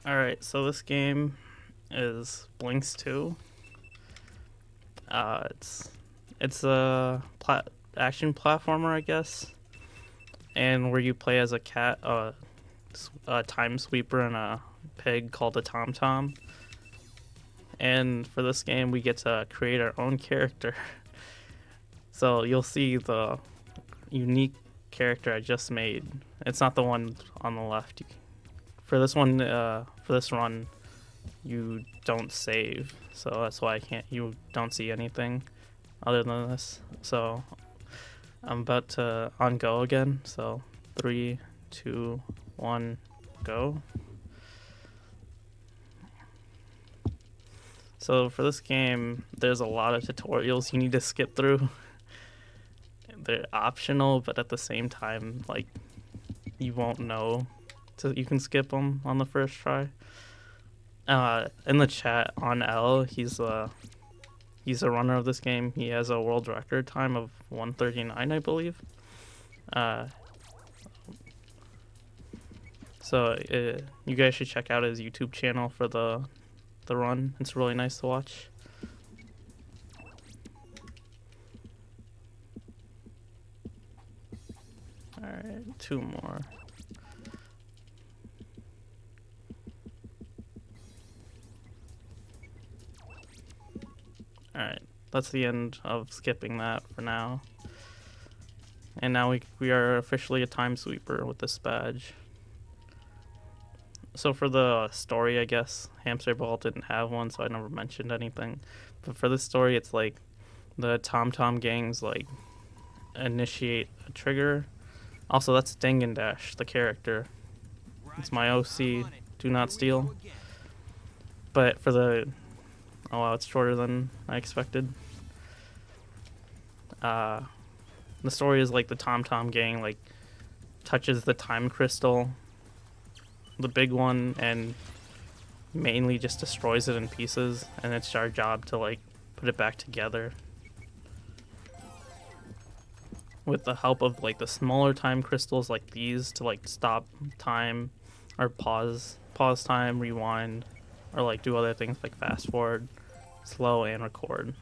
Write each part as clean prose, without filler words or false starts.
Alright, so this game is Blinx 2. It's a action platformer, I guess, and where you play as a cat, a time sweeper, and a pig called a Tom Tom. And for this game, we get to create our own character. So you'll see the unique character I just made. It's not the one on the left. For this one, for this run, you don't save, so that's why you don't see anything other than this. So I'm about to on go again. So 3, 2, 1, go. So for this game, there's a lot of tutorials you need to skip through. They're optional, but at the same time, like, you won't know, so you can skip them on the first try. In the chat, on L, he's a runner of this game. He has a world record time of 1:39, I believe. So you guys should check out his YouTube channel for the run. It's really nice to watch. All right, 2 more. Alright, that's the end of skipping that for now. And now we are officially a time sweeper with this badge. So for the story, I guess, Hamster Ball didn't have one, so I never mentioned anything. But for this story, it's like the Tom Tom gangs like initiate a trigger. Also, that's Degen Dash, the character. It's my OC, Do Not Steal. But for the... Oh wow, it's shorter than I expected. The story is like the Tom Tom gang like touches the time crystal, the big one, and mainly just destroys it in pieces, and it's our job to like put it back together with the help of like the smaller time crystals like these to like stop time or pause time, rewind, or like do other things like fast forward, slow, and record.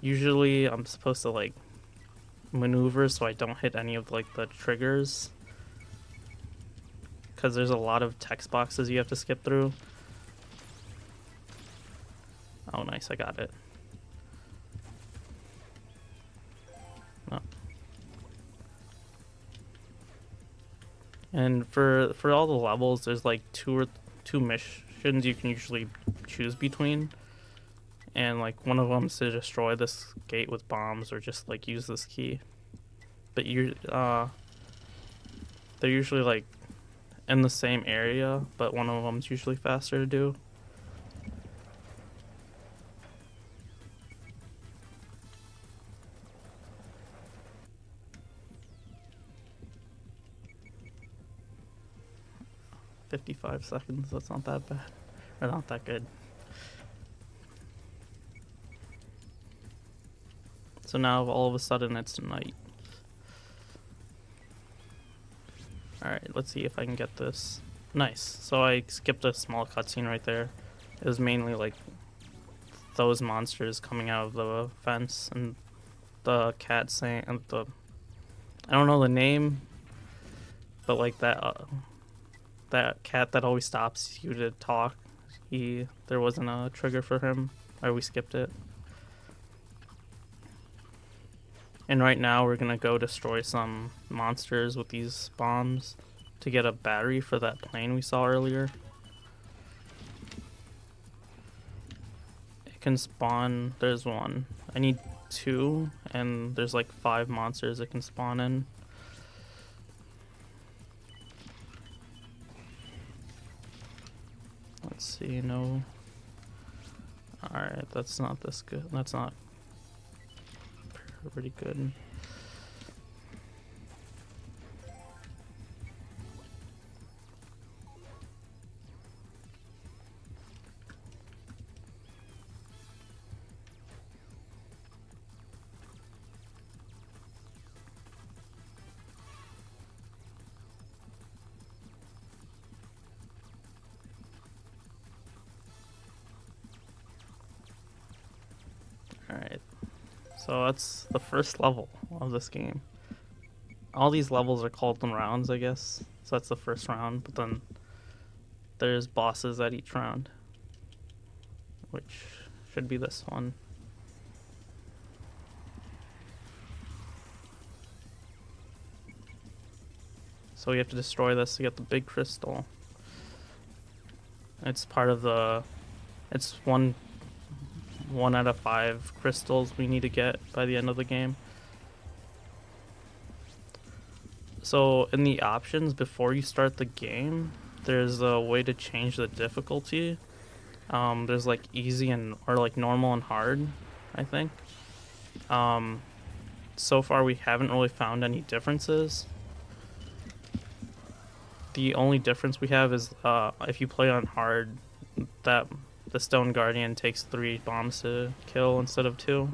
Usually I'm supposed to like maneuver so I don't hit any of like the triggers, because there's a lot of text boxes you have to skip through. Oh nice, I got it. Oh. And for all the levels, there's like two missions you can usually choose between. And like one of them is to destroy this gate with bombs or just like use this key. But they're usually like in the same area, but one of them's usually faster to do. $55. That's not that bad, or not that good. So now all of a sudden it's night. Alright, let's see if I can get this. Nice. So I skipped a small cutscene right there. It was mainly like those monsters coming out of the fence and the cat saying, and I don't know the name, but like that cat that always stops you to talk. There wasn't a trigger for him, or we skipped it. And right now we're gonna go destroy some monsters with these bombs to get a battery for that plane we saw earlier. It can spawn, there's one. I need 2, and there's like 5 monsters it can spawn in. Let's see, no. Alright, that's not this good. That's not pretty good. So that's the first level of this game. All these levels are called rounds, I guess. So that's the first round, but then there's bosses at each round, which should be this one. So we have to destroy this to get the big crystal. It's part of the... It's one out of 5 crystals we need to get by the end of the game. So in the options before you start the game, there's a way to change the difficulty. There's like easy or like normal and hard, I think. So far we haven't really found any differences. The only difference we have is if you play on hard, that the Stone Guardian takes 3 bombs to kill instead of 2.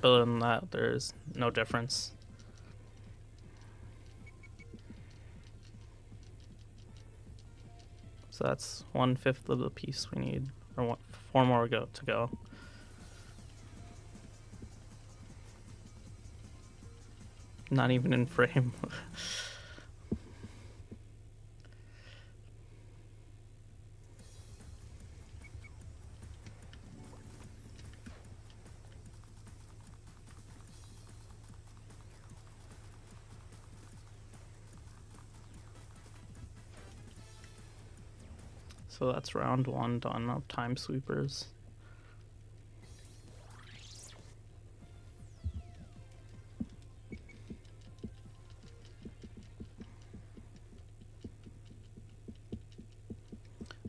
But other than that, there's no difference. So that's 1/5 of the piece we need, or 4 more to go. Not even in frame. So that's round 1 done of Time Sweepers.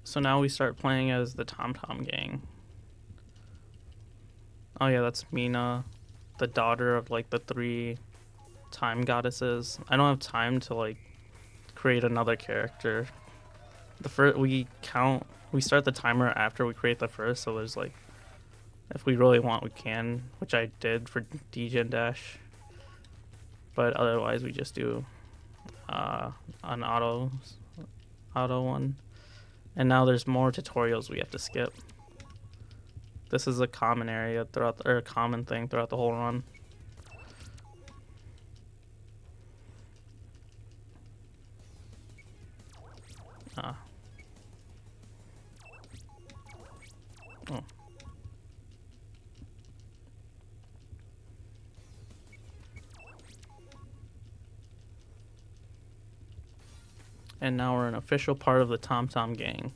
So now we start playing as the Tom Tom Gang. Oh yeah, that's Mina, the daughter of like the 3 time goddesses. I don't have time to like create another character. We start the timer after we create the first, so there's like, if we really want we can, which I did for Degen Dash, but otherwise we just do an auto one. And now there's more tutorials we have to skip. This is a common area a common thing throughout the whole run. Oh. And now we're an official part of the Tom Tom Gang.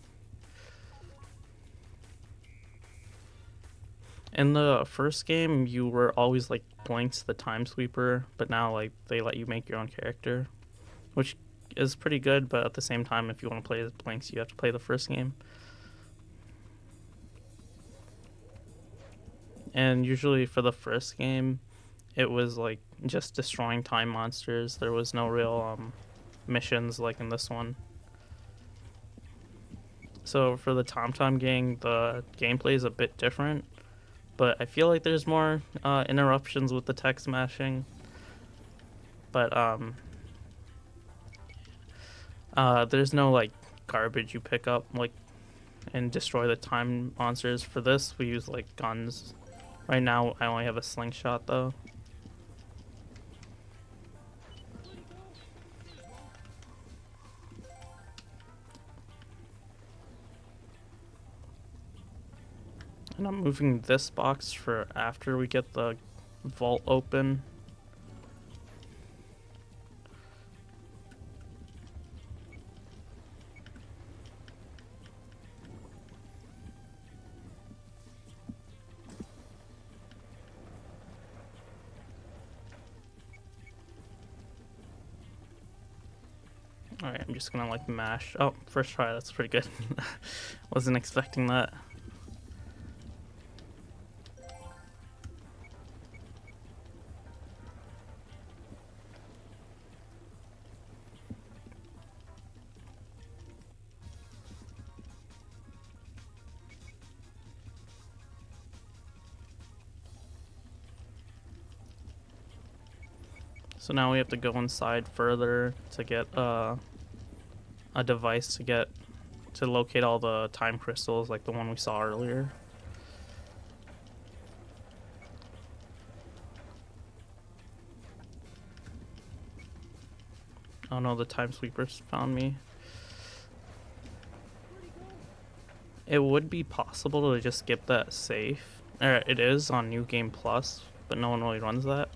In the first game, you were always like Blinx the Time Sweeper, but now like they let you make your own character, which is pretty good. But at the same time, if you want to play as Blinx, you have to play the first game. And usually for the first game, it was like just destroying time monsters. There was no real missions like in this one. So for the Tom Tom Gang, the gameplay is a bit different, but I feel like there's more interruptions with the text mashing. But there's no like garbage you pick up like and destroy the time monsters. For this, we use like guns. Right now, I only have a slingshot though. And I'm moving this box for after we get the vault open. Alright, I'm just gonna like mash. Oh, first try, that's pretty good. Wasn't expecting that. So now we have to go inside further to get a device to locate all the time crystals, like the one we saw earlier. Oh no, the time sweepers found me. It would be possible to just skip that safe. It is on New Game Plus, but no one really runs that.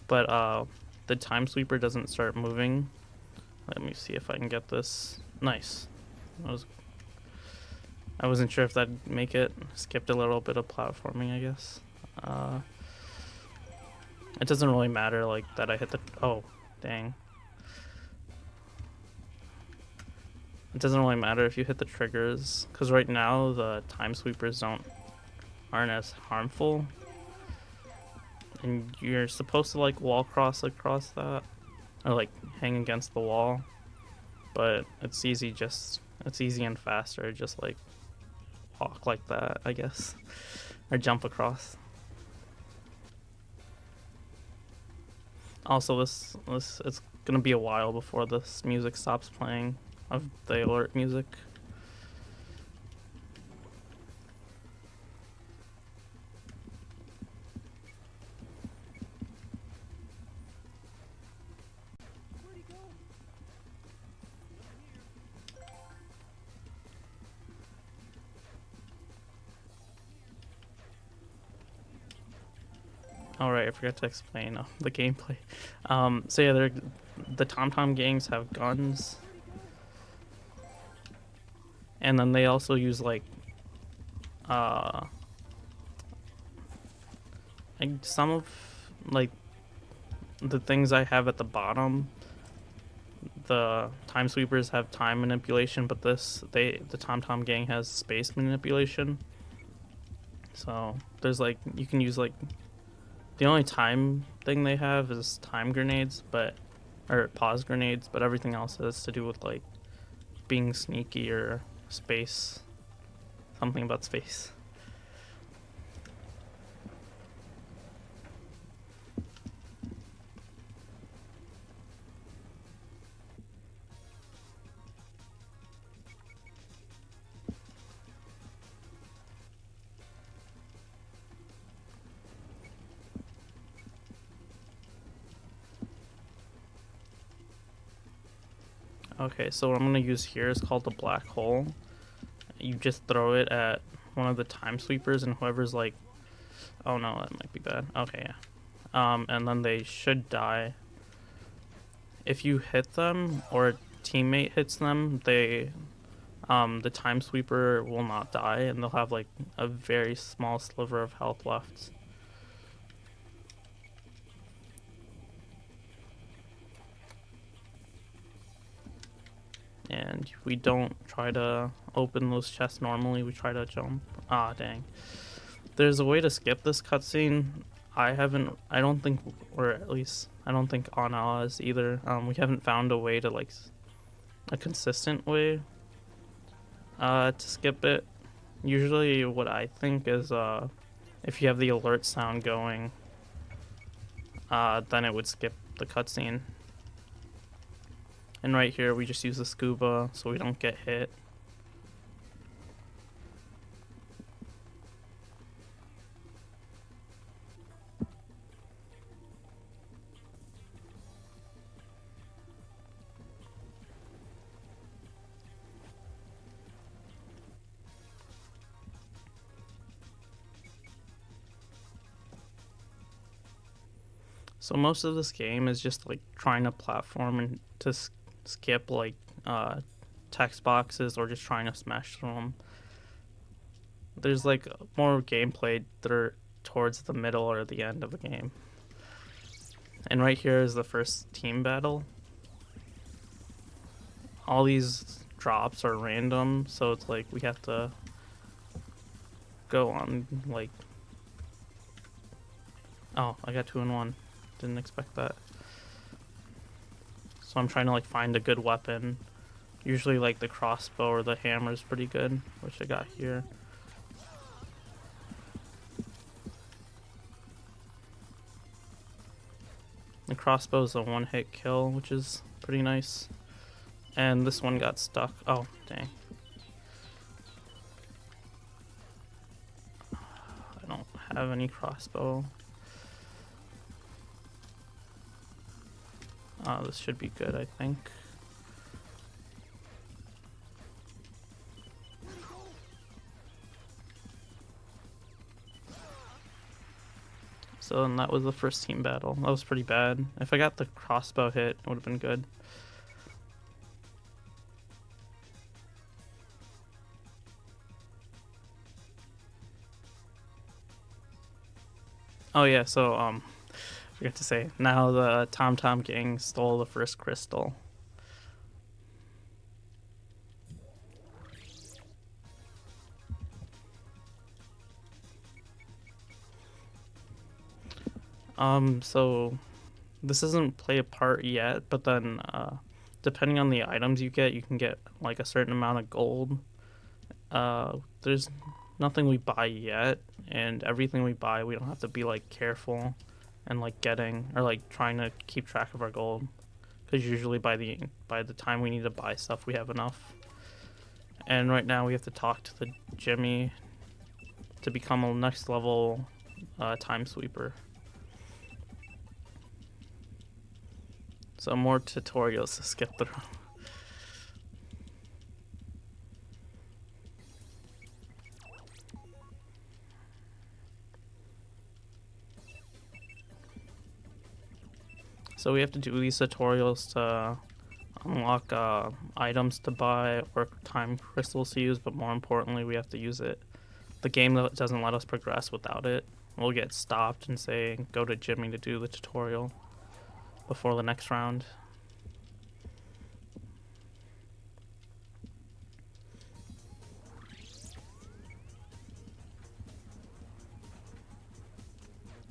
But the time sweeper doesn't start moving. Let me see if I can get this. Nice. I wasn't sure if that'd make it. Skipped a little bit of platforming, I guess. It doesn't really matter like that I hit the... Oh, dang. It doesn't really matter if you hit the triggers, because right now the time sweepers aren't as harmful. And you're supposed to like wall cross across that, or like hang against the wall, but it's easy and faster just like walk like that, I guess, or jump across. Also, this it's gonna be a while before this music stops playing, of the alert music. Alright, I forgot to explain the gameplay. So yeah, the TomTom gangs have guns. And then they also use like some of like the things I have at the bottom. The time sweepers have time manipulation, but the TomTom gang has space manipulation. So there's like, you can use like, the only time thing they have is time grenades, or pause grenades, but everything else has to do with like being sneaky or space. Something about space. Okay, so what I'm gonna use here is called the black hole. You just throw it at one of the time sweepers, and whoever's like, oh no, that might be bad. Okay, yeah. And then they should die. If you hit them or a teammate hits them, the time sweeper will not die, and they'll have like a very small sliver of health left. And we don't try to open those chests normally, we try to jump. Ah, dang. There's a way to skip this cutscene. I don't think, or at least, I don't think Ana is either. We haven't found a way to, like, a consistent way to skip it. Usually what I think is, if you have the alert sound going, then it would skip the cutscene. And right here, we just use the scuba so we don't get hit. So most of this game is just like trying to platform and to skip like text boxes, or just trying to smash through them. There's like more gameplay that are towards the middle or the end of the game. And right here is the first team battle. All these drops are random, so it's like we have to go on like... Oh, I got 2 in 1. Didn't expect that. So I'm trying to like find a good weapon. Usually like the crossbow or the hammer is pretty good, which I got here. The crossbow is a 1-hit kill, which is pretty nice. And this one got stuck. Oh, dang. I don't have any crossbow. This should be good, I think. So, and that was the first team battle. That was pretty bad. If I got the crossbow hit, it would have been good. Oh yeah, so I forgot to say, now the Tom Tom gang stole the first crystal. So this doesn't play a part yet, but then depending on the items you can get like a certain amount of gold. There's nothing we buy yet, and everything we buy we don't have to be like careful and like getting or like trying to keep track of our gold, because usually by the time we need to buy stuff we have enough. And right now we have to talk to the Jimmy to become a next level time sweeper. So more tutorials to skip through. So we have to do these tutorials to unlock items to buy or time crystals to use, but more importantly we have to use it. The game doesn't let us progress without it. We'll get stopped and say go to Jimmy to do the tutorial before the next round.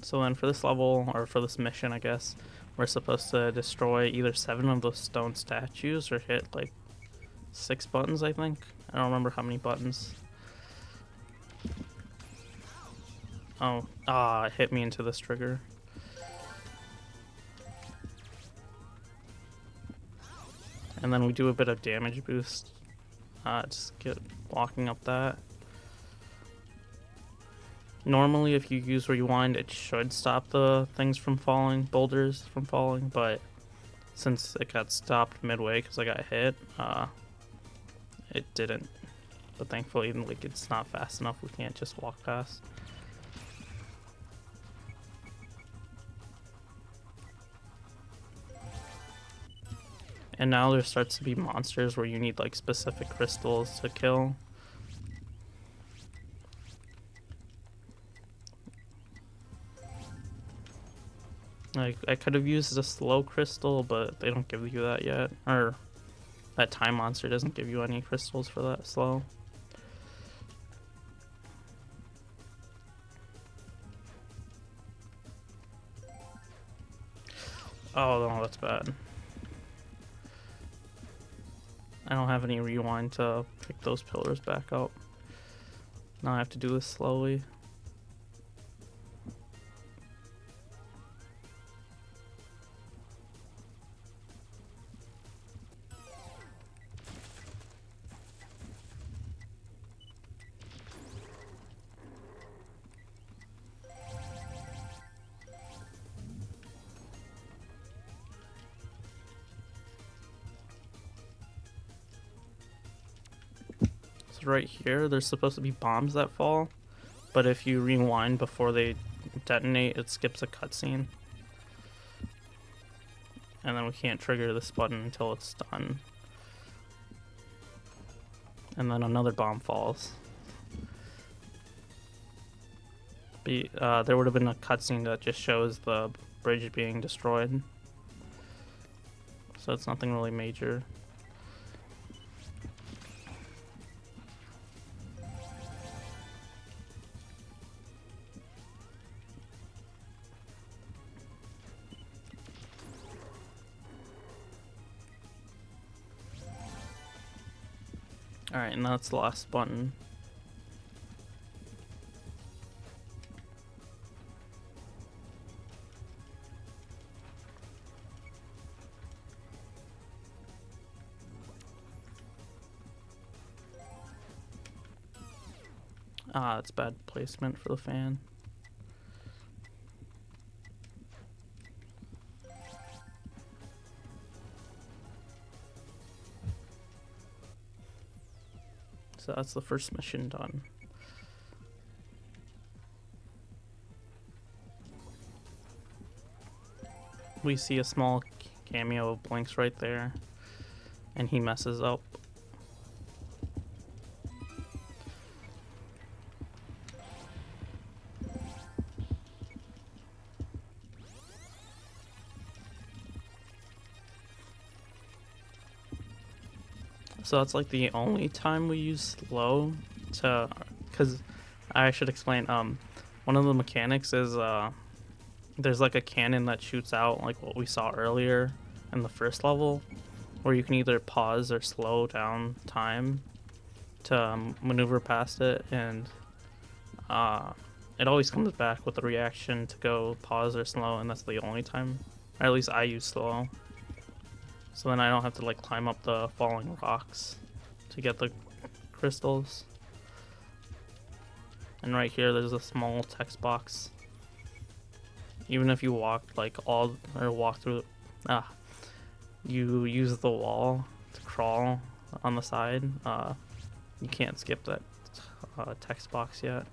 So then for this level, or for this mission I guess, we're supposed to destroy either 7 of those stone statues or hit like 6 buttons, I think. I don't remember how many buttons. Oh, it hit me into this trigger. And then we do a bit of damage boost. Just get walking up that. Normally if you use Rewind it should stop the things from falling, boulders from falling, but since it got stopped midway because I got hit, it didn't. But thankfully like it's not fast enough, we can't just walk past. And now there starts to be monsters where you need like specific crystals to kill. Like I could have used a slow crystal, but they don't give you that yet. Or that time monster doesn't give you any crystals for that slow. Oh no, that's bad. I don't have any rewind to pick those pillars back up. Now I have to do this slowly. Right here there's supposed to be bombs that fall, but if you rewind before they detonate it skips a cutscene, and then we can't trigger this button until it's done, and then another bomb falls. There would have been a cutscene that just shows the bridge being destroyed, so it's nothing really major. Alright, and that's the last button. It's bad placement for the fan. So that's the first mission done. We see a small cameo of Blinx right there, and he messes up. So that's like the only time we use slow to, because I should explain, one of the mechanics is there's like a cannon that shoots out like what we saw earlier in the first level, where you can either pause or slow down time to maneuver past it, and it always comes back with a reaction to go pause or slow, and that's the only time, or at least I use slow. So then I don't have to like climb up the falling rocks to get the crystals. And right here there's a small text box. Even if you walk like walk through, you use the wall to crawl on the side, you can't skip that text box yet.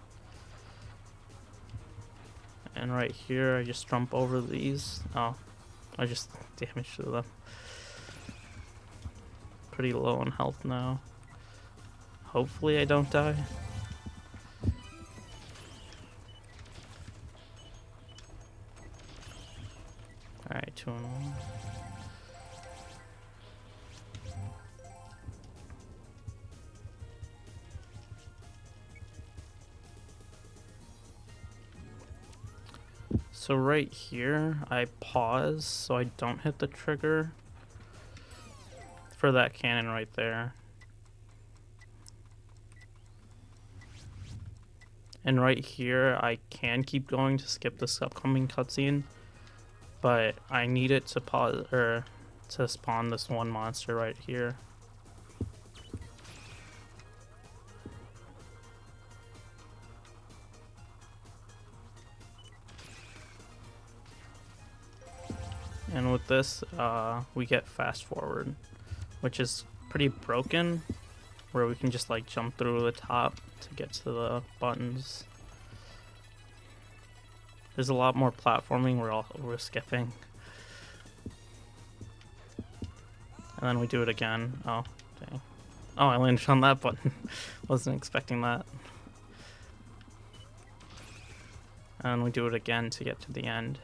And right here I just jump over these. Oh, I just damaged them. Pretty low on health now. Hopefully I don't die. Alright, 2 and 1. So right here, I pause so I don't hit the trigger for that cannon right there. And right here, I can keep going to skip this upcoming cutscene, but I need it to pause or to spawn this one monster right here. And with this, we get fast forward, which is pretty broken, where we can just like jump through the top to get to the buttons. There's a lot more platforming we're skipping. And then we do it again. Oh, dang. Oh, I landed on that button. Wasn't expecting that. And we do it again to get to the end.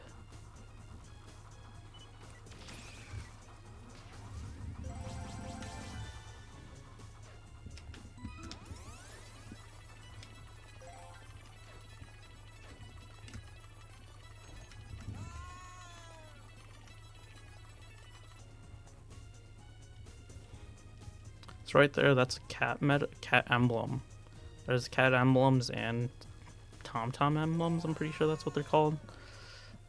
Right there, that's a cat emblem. There's cat emblems and TomTom emblems, I'm pretty sure that's what they're called.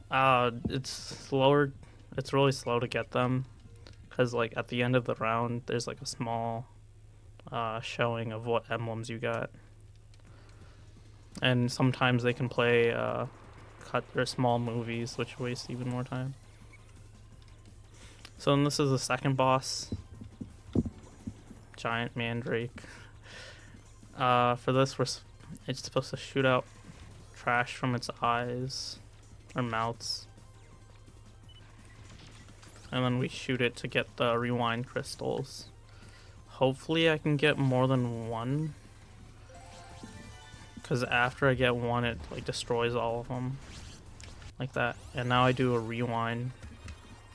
It's slower, it's really slow to get them, because like at the end of the round there's like a small showing of what emblems you got. And sometimes they can play cut or small movies, which waste even more time. So then this is the second boss. Giant mandrake. For this, it's supposed to shoot out trash from its eyes or mouths, and then we shoot it to get the rewind crystals. Hopefully I can get more than one, because after I get one it like destroys all of them like that. And now I do a rewind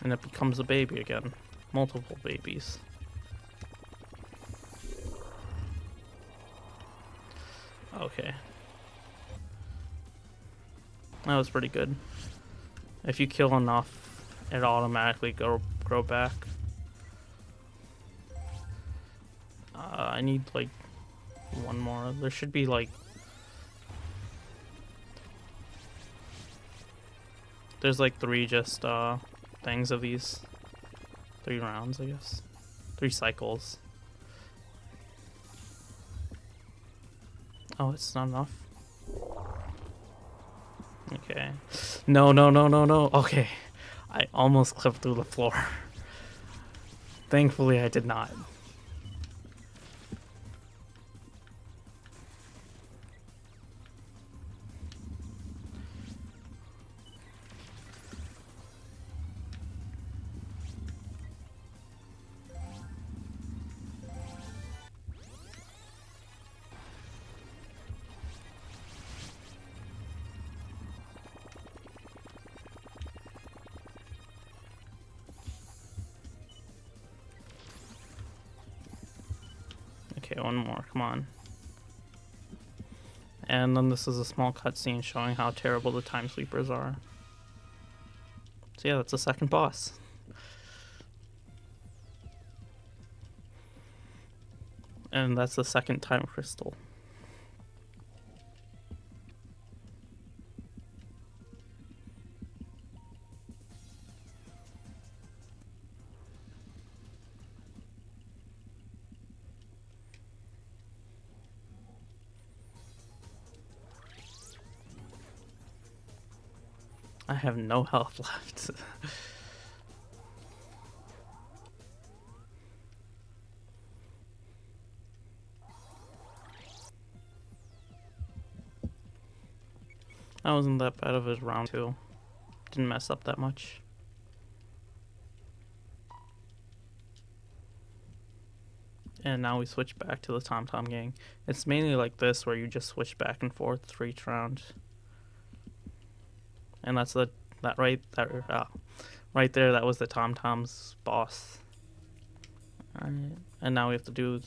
and it becomes a baby again. Multiple babies. Okay. That was pretty good. If you kill enough, it automatically grow back. I need like one more. There should be like... There's like 3 just things of these. 3 rounds, I guess. 3 cycles. Oh, it's not enough? Okay. No. Okay. I almost clipped through the floor. Thankfully, I did not. Okay, one more. Come on. And then this is a small cutscene showing how terrible the time sweepers are. So yeah, that's the second boss. And that's the second time crystal. I have no health left. That wasn't that bad of a round 2. Didn't mess up that much. And now we switch back to the Tom Tom gang. It's mainly like this where you just switch back and forth for each round. And that's right there, that was the Tom Tom's boss. Alright. And now we have to do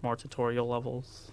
more tutorial levels.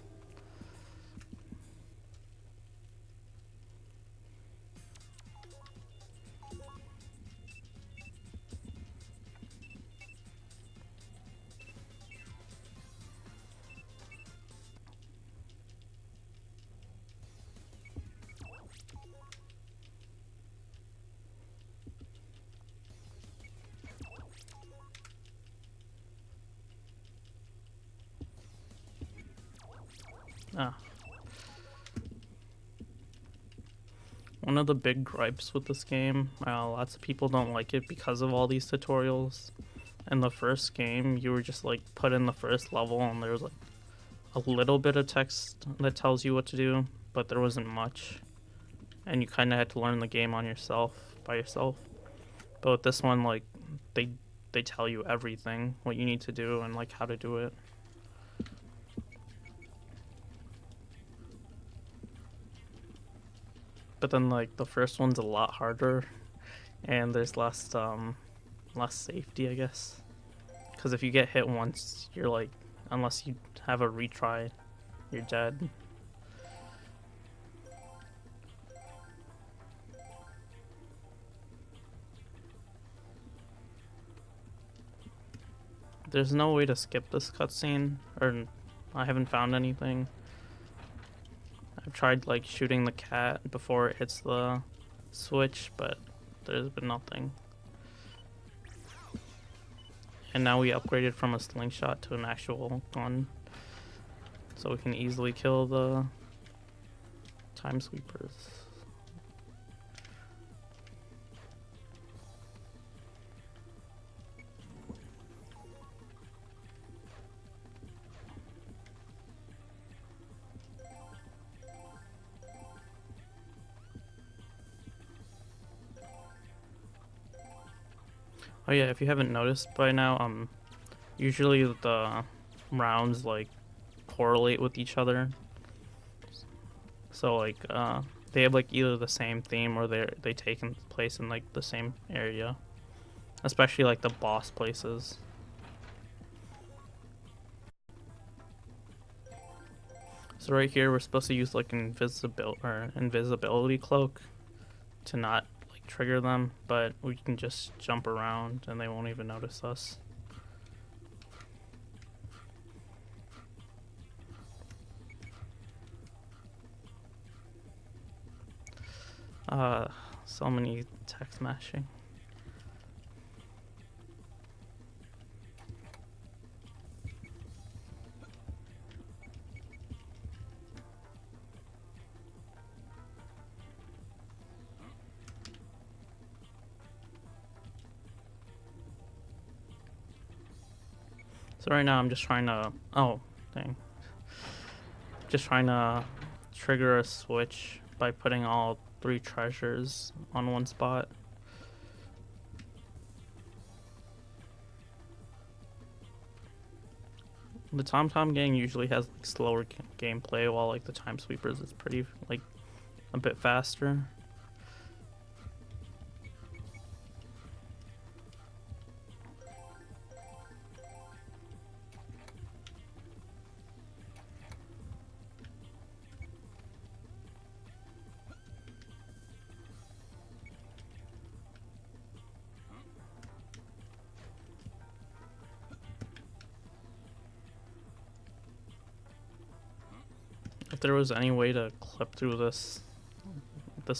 One of the big gripes with this game, lots of people don't like it because of all these tutorials. In the first game, you were just like put in the first level and there was like a little bit of text that tells you what to do, but there wasn't much. And you kind of had to learn the game by yourself. But with this one, like, they tell you everything, what you need to do and like how to do it. But then like the first one's a lot harder and there's less safety, I guess. Because if you get hit once, you're like, unless you have a retry, you're dead. There's no way to skip this cutscene, or I haven't found anything. I've tried like shooting the cat before it hits the switch, but there's been nothing. And now we upgraded from a slingshot to an actual gun, so we can easily kill the time sweepers. Oh yeah, if you haven't noticed by now, usually the rounds like correlate with each other. So like they have like either the same theme or they take place in like the same area. Especially like the boss places. So right here we're supposed to use like an invisibility cloak to not trigger them, but we can just jump around and they won't even notice us. So many text mashing. So right now I'm just trying to, just trying to trigger a switch by putting all 3 treasures on one spot. The Tom Tom gang usually has like slower gameplay, while like the Time Sweepers is pretty like a bit faster. If there was any way to clip through this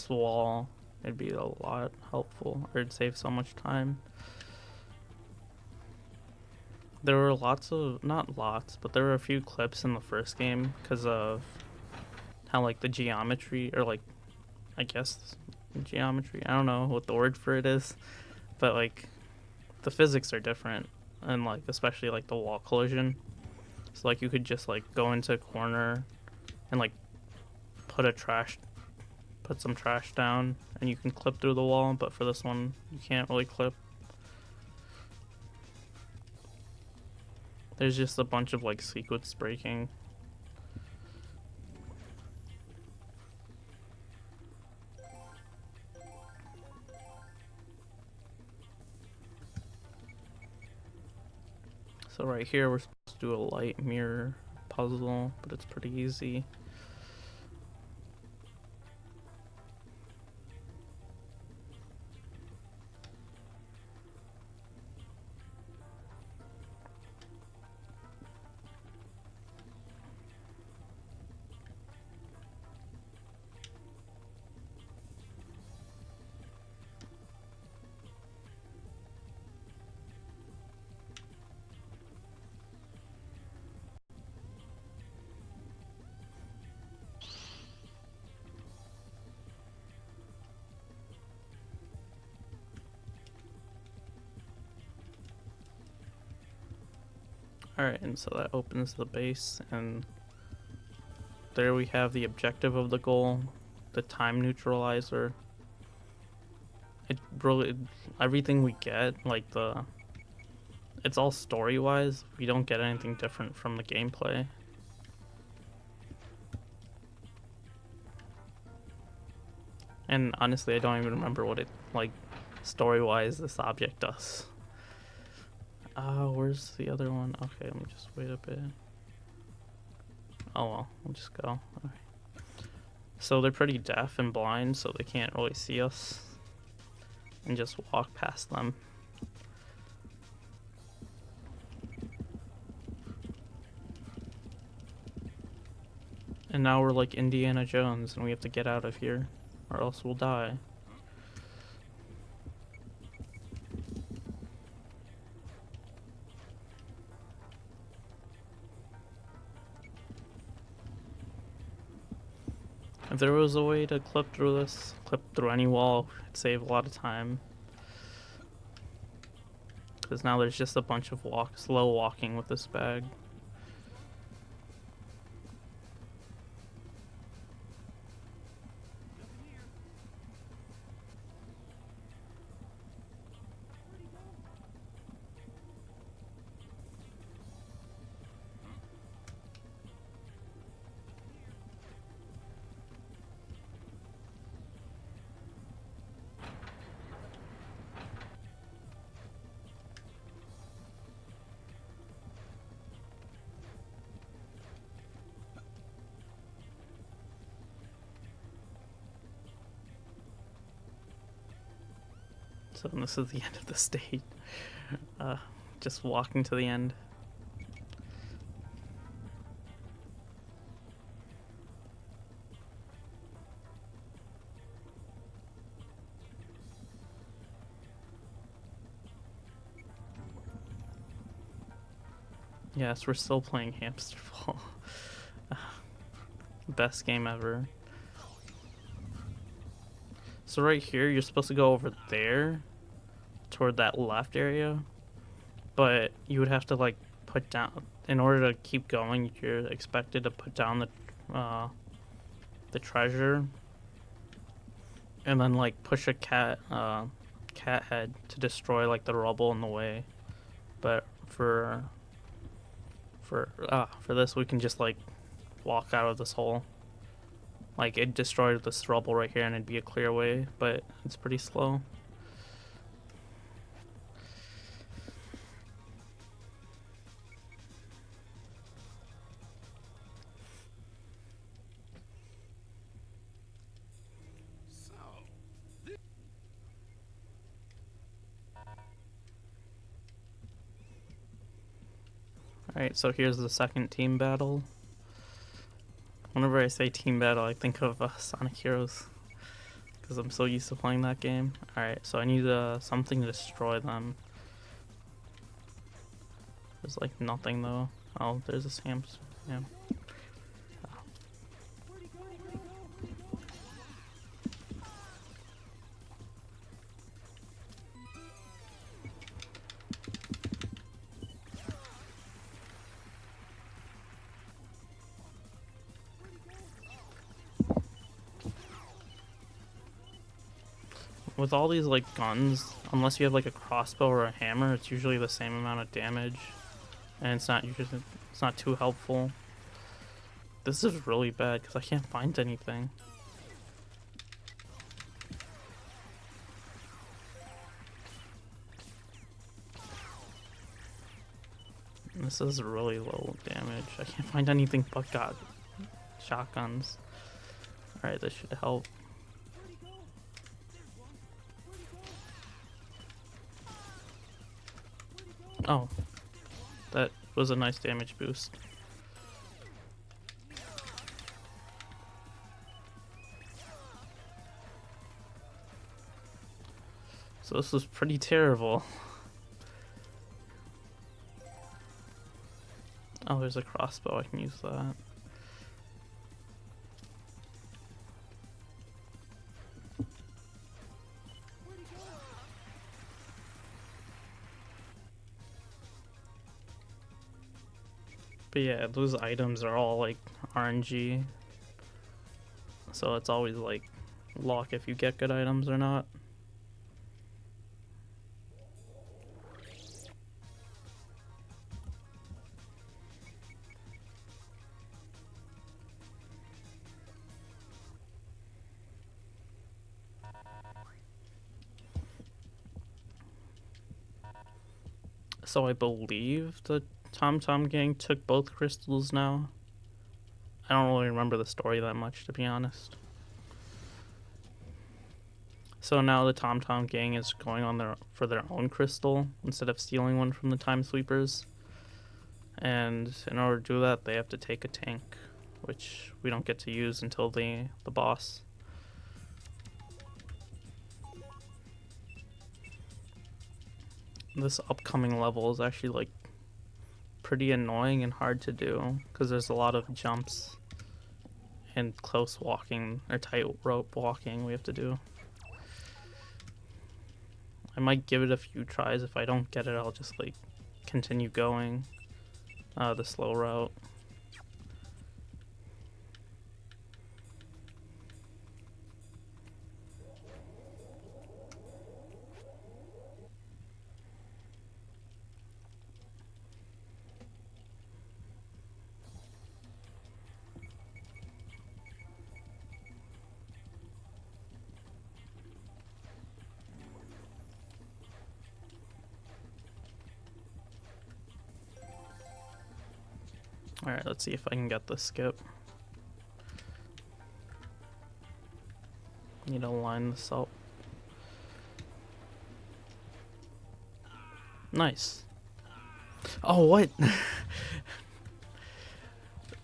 wall, it'd be a lot helpful, or it'd save so much time. There were not lots, but there were a few clips in the first game because of how like the geometry, or like, I guess geometry, I don't know what the word for it is, but like the physics are different, and like especially like the wall collision. So like you could just like go into a corner and like put some trash down and you can clip through the wall, but for this one you can't really clip. There's just a bunch of like sequence breaking. So right here we're supposed to do a light mirror puzzle, but it's pretty easy. Alright, and so that opens the base, and there we have the objective of the goal, the time neutralizer. It really, everything we get, like it's all story wise, we don't get anything different from the gameplay. And honestly, I don't even remember what it, like, story wise this object does. Where's the other one? Okay, let me just wait a bit. Oh well, we'll just go. Alright. So they're pretty deaf and blind, so they can't really see us. And just walk past them. And now we're like Indiana Jones and we have to get out of here, or else we'll die. If there was a way to clip through any wall, it'd save a lot of time. Because now there's just a bunch of slow walking with this bag. So this is the end of the state. Just walking to the end. Yes, we're still playing Hamster Ball. Best game ever. So right here, you're supposed to go over there, toward that left area, but you would have to like put down, in order to keep going, you're expected to put down the treasure, and then like push a cat head to destroy like the rubble in the way. But for this, we can just like walk out of this hole. Like, it destroyed this rubble right here and it'd be a clear way, but it's pretty slow. Alright, so here's the second team battle. Whenever I say team battle, I think of Sonic Heroes because I'm so used to playing that game. Alright, so I need something to destroy them. There's like nothing though. Oh, there's a Sam. Yeah. With all these like guns, unless you have like a crossbow or a hammer, it's usually the same amount of damage, and it's not too helpful. This is really bad because I can't find anything. This is really low damage. I can't find anything but shotguns. Alright, this should help. Oh, that was a nice damage boost. So this was pretty terrible. Oh, there's a crossbow, I can use that. But yeah, those items are all like RNG. So it's always like luck if you get good items or not. So I believe the Tom Gang took both crystals now. I don't really remember the story that much, to be honest. So now the Tom Gang is going on for their own crystal instead of stealing one from the Time Sweepers. And in order to do that, they have to take a tank, which we don't get to use until the boss. This upcoming level is actually like pretty annoying and hard to do because there's a lot of jumps and close walking or tight rope walking we have to do. I might give it a few tries. If I don't get it, I'll just like continue going the slow route. Alright, let's see if I can get the skip. Need to line this up. Nice. Oh, what?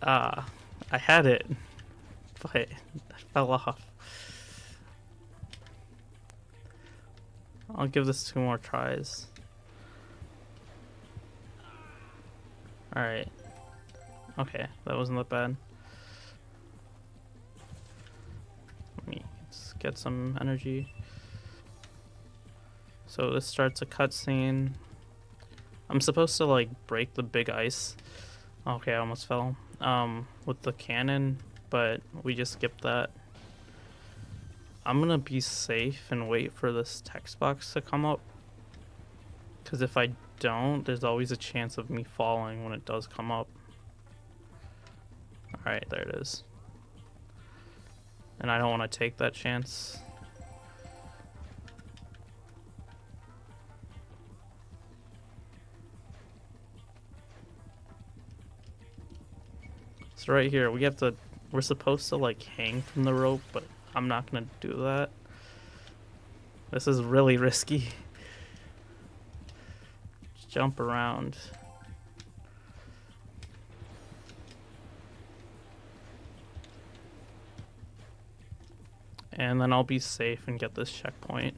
I had it, but I fell off. I'll give this 2 more tries. Alright. Okay, that wasn't that bad. Let me get some energy. So this starts a cutscene. I'm supposed to like break the big ice. Okay, I almost fell. With the cannon, but we just skipped that. I'm gonna be safe and wait for this text box to come up. Because if I don't, there's always a chance of me falling when it does come up. Alright, there it is. And I don't want to take that chance. So right here, we're supposed to like hang from the rope, but I'm not gonna do that. This is really risky. Just jump around. And then I'll be safe and get this checkpoint.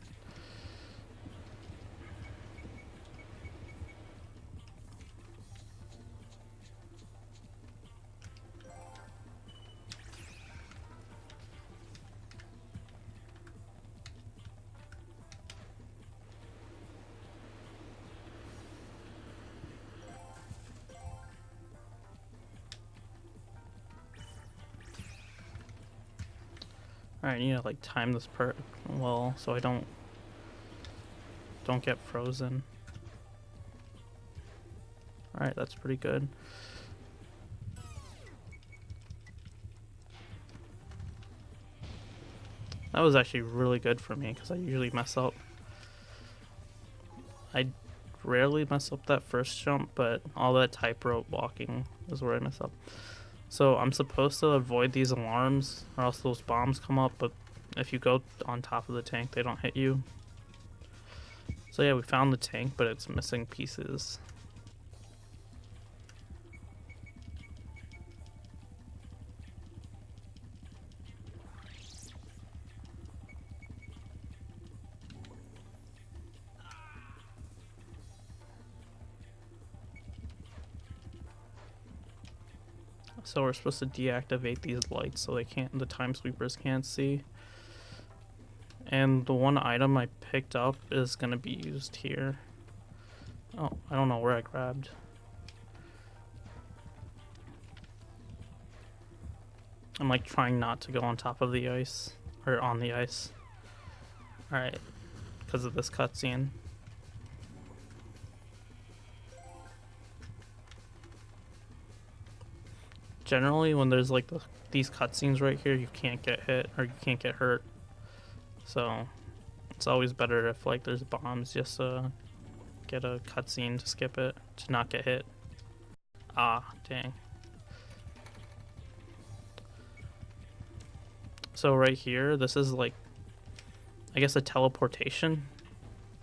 Alright, I need to like time this part well so I don't get frozen. Alright, that's pretty good. That was actually really good for me because I usually mess up. I rarely mess up that first jump, but all that tightrope walking is where I mess up. So I'm supposed to avoid these alarms or else those bombs come up, but if you go on top of the tank, they don't hit you. So yeah, we found the tank, but it's missing pieces. So we're supposed to deactivate these lights so the time sweepers can't see. And the one item I picked up is gonna be used here. Oh, I don't know where I grabbed. I'm like trying not to go on top of the ice, or on the ice. Alright, because of this cutscene. Generally, when there's like these cutscenes right here, you can't get hit or you can't get hurt. So it's always better if like there's bombs, just get a cutscene to skip it to not get hit. Ah, dang. So right here, this is like, I guess a teleportation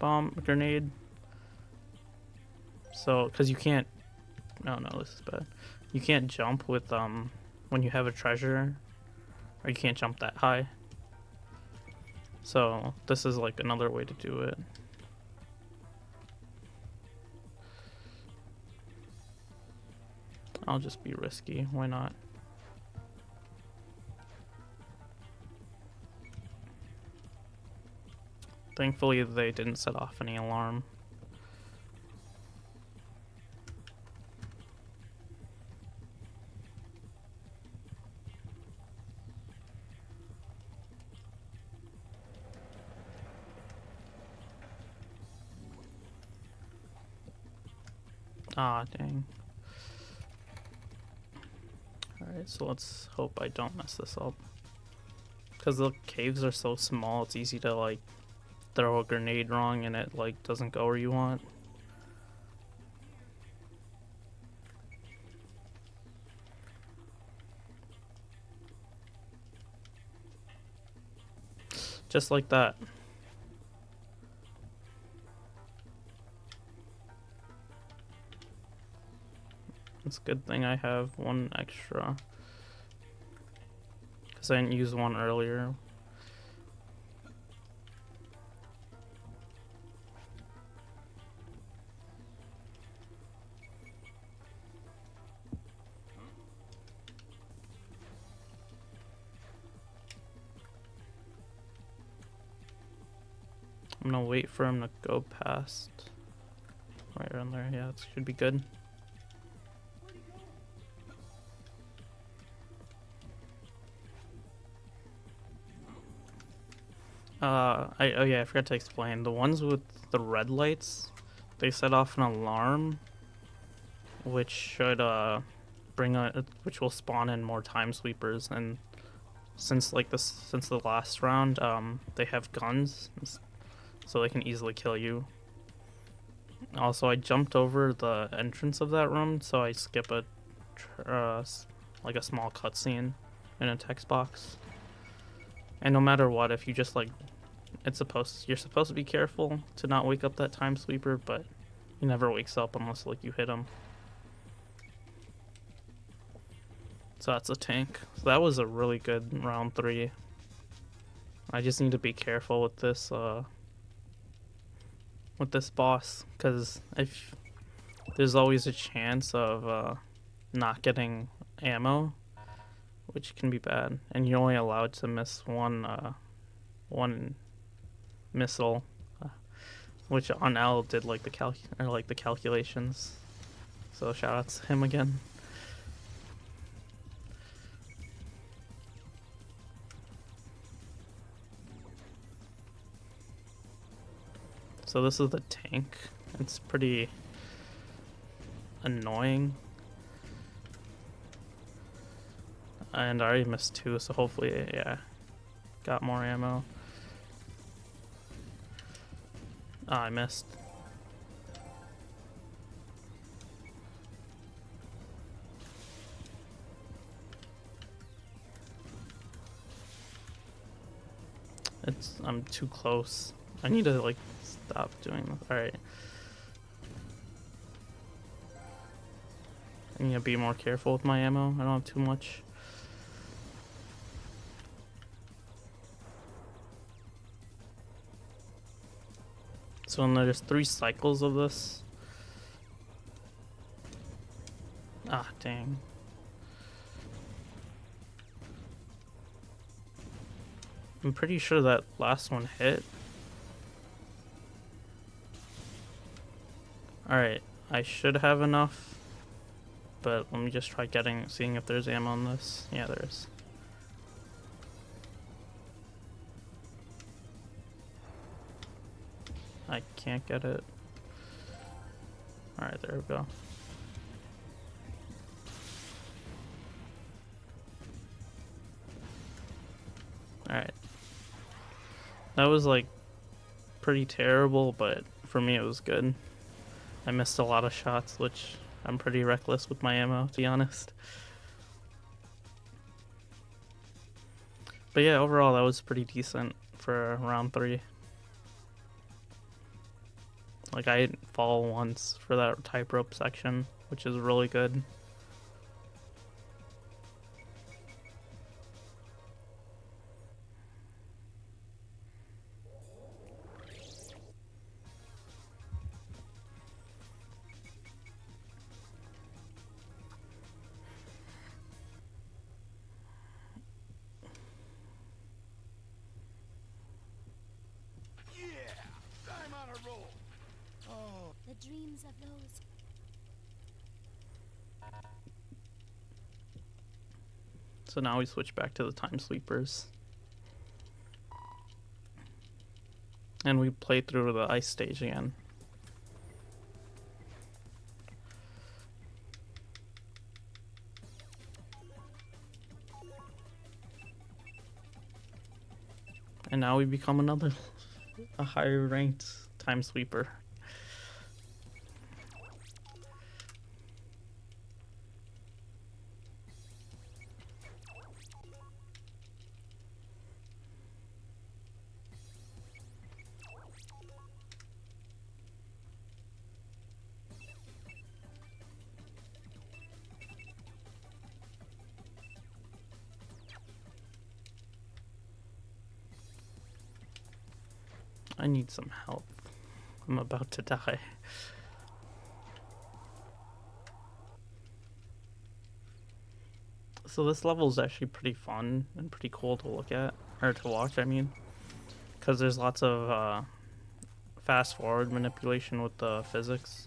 bomb grenade. So, cause you can't. Oh no, this is bad. You can't jump with when you have a treasure, or you can't jump that high. So this is like another way to do it. I'll just be risky, why not? Thankfully they didn't set off any alarm. Ah, dang. Alright, so let's hope I don't mess this up. Because the caves are so small, it's easy to like throw a grenade wrong and it like doesn't go where you want. Just like that. It's a good thing I have one extra, because I didn't use one earlier. I'm gonna wait for him to go past. Right around there, yeah, it should be good. Oh yeah, I forgot to explain. The ones with the red lights, they set off an alarm, which should which will spawn in more time sweepers. And since the last round, they have guns, so they can easily kill you. Also, I jumped over the entrance of that room, so I skip like a small cutscene in a text box. And no matter what, if you just like, you're supposed to be careful to not wake up that time sweeper, but he never wakes up unless like you hit him. So that's a tank. So that was a really good round 3. I just need to be careful with this boss, because if there's always a chance of not getting ammo, which can be bad, and you're only allowed to miss one missile, which on Al did like the calculations. So shout out to him again. So this is the tank. It's pretty annoying. And I already missed 2, so hopefully, yeah, got more ammo. Ah, I missed. I'm too close. I need to like stop doing this. Alright. I need to be more careful with my ammo. I don't have too much. So then there's 3 cycles of this. Ah, dang. I'm pretty sure that last one hit. Alright, I should have enough. But let me just try seeing if there's ammo on this. Yeah, there is. I can't get it. Alright, there we go. Alright. That was like pretty terrible, but for me it was good. I missed a lot of shots, which I'm pretty reckless with my ammo, to be honest. But yeah, overall that was pretty decent for round 3. Like, I didn't fall once for that type rope section, which is really good. The dreams of those. So now we switch back to the time sweepers. And we play through the ice stage again. And now we become a higher ranked time sweeper. I need some help. I'm about to die. So this level is actually pretty fun and pretty cool to look at, or to watch, I mean. Because there's lots of fast forward manipulation with the physics.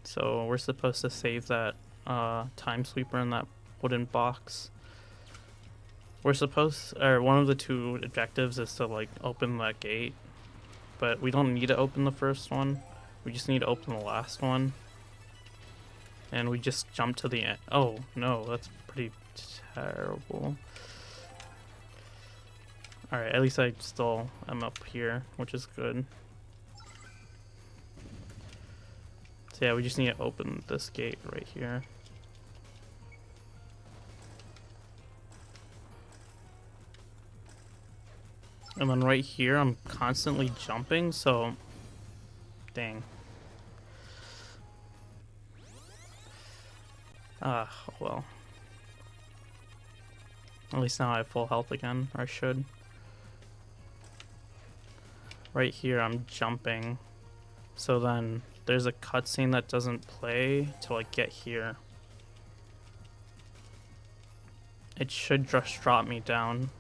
So we're supposed to save that time sweeper in that wooden box. We're supposed, or one of the 2 objectives is to like open that gate, but we don't need to open the first one. We just need to open the last one. And we just jump to the end. Oh no, that's pretty terrible. Alright, at least I still am up here, which is good. So yeah, we just need to open this gate right here. And then right here, I'm constantly jumping, so... Dang. Well. At least now I have full health again, or I should. Right here, I'm jumping. So then, there's a cutscene that doesn't play till I get here. It should just drop me down.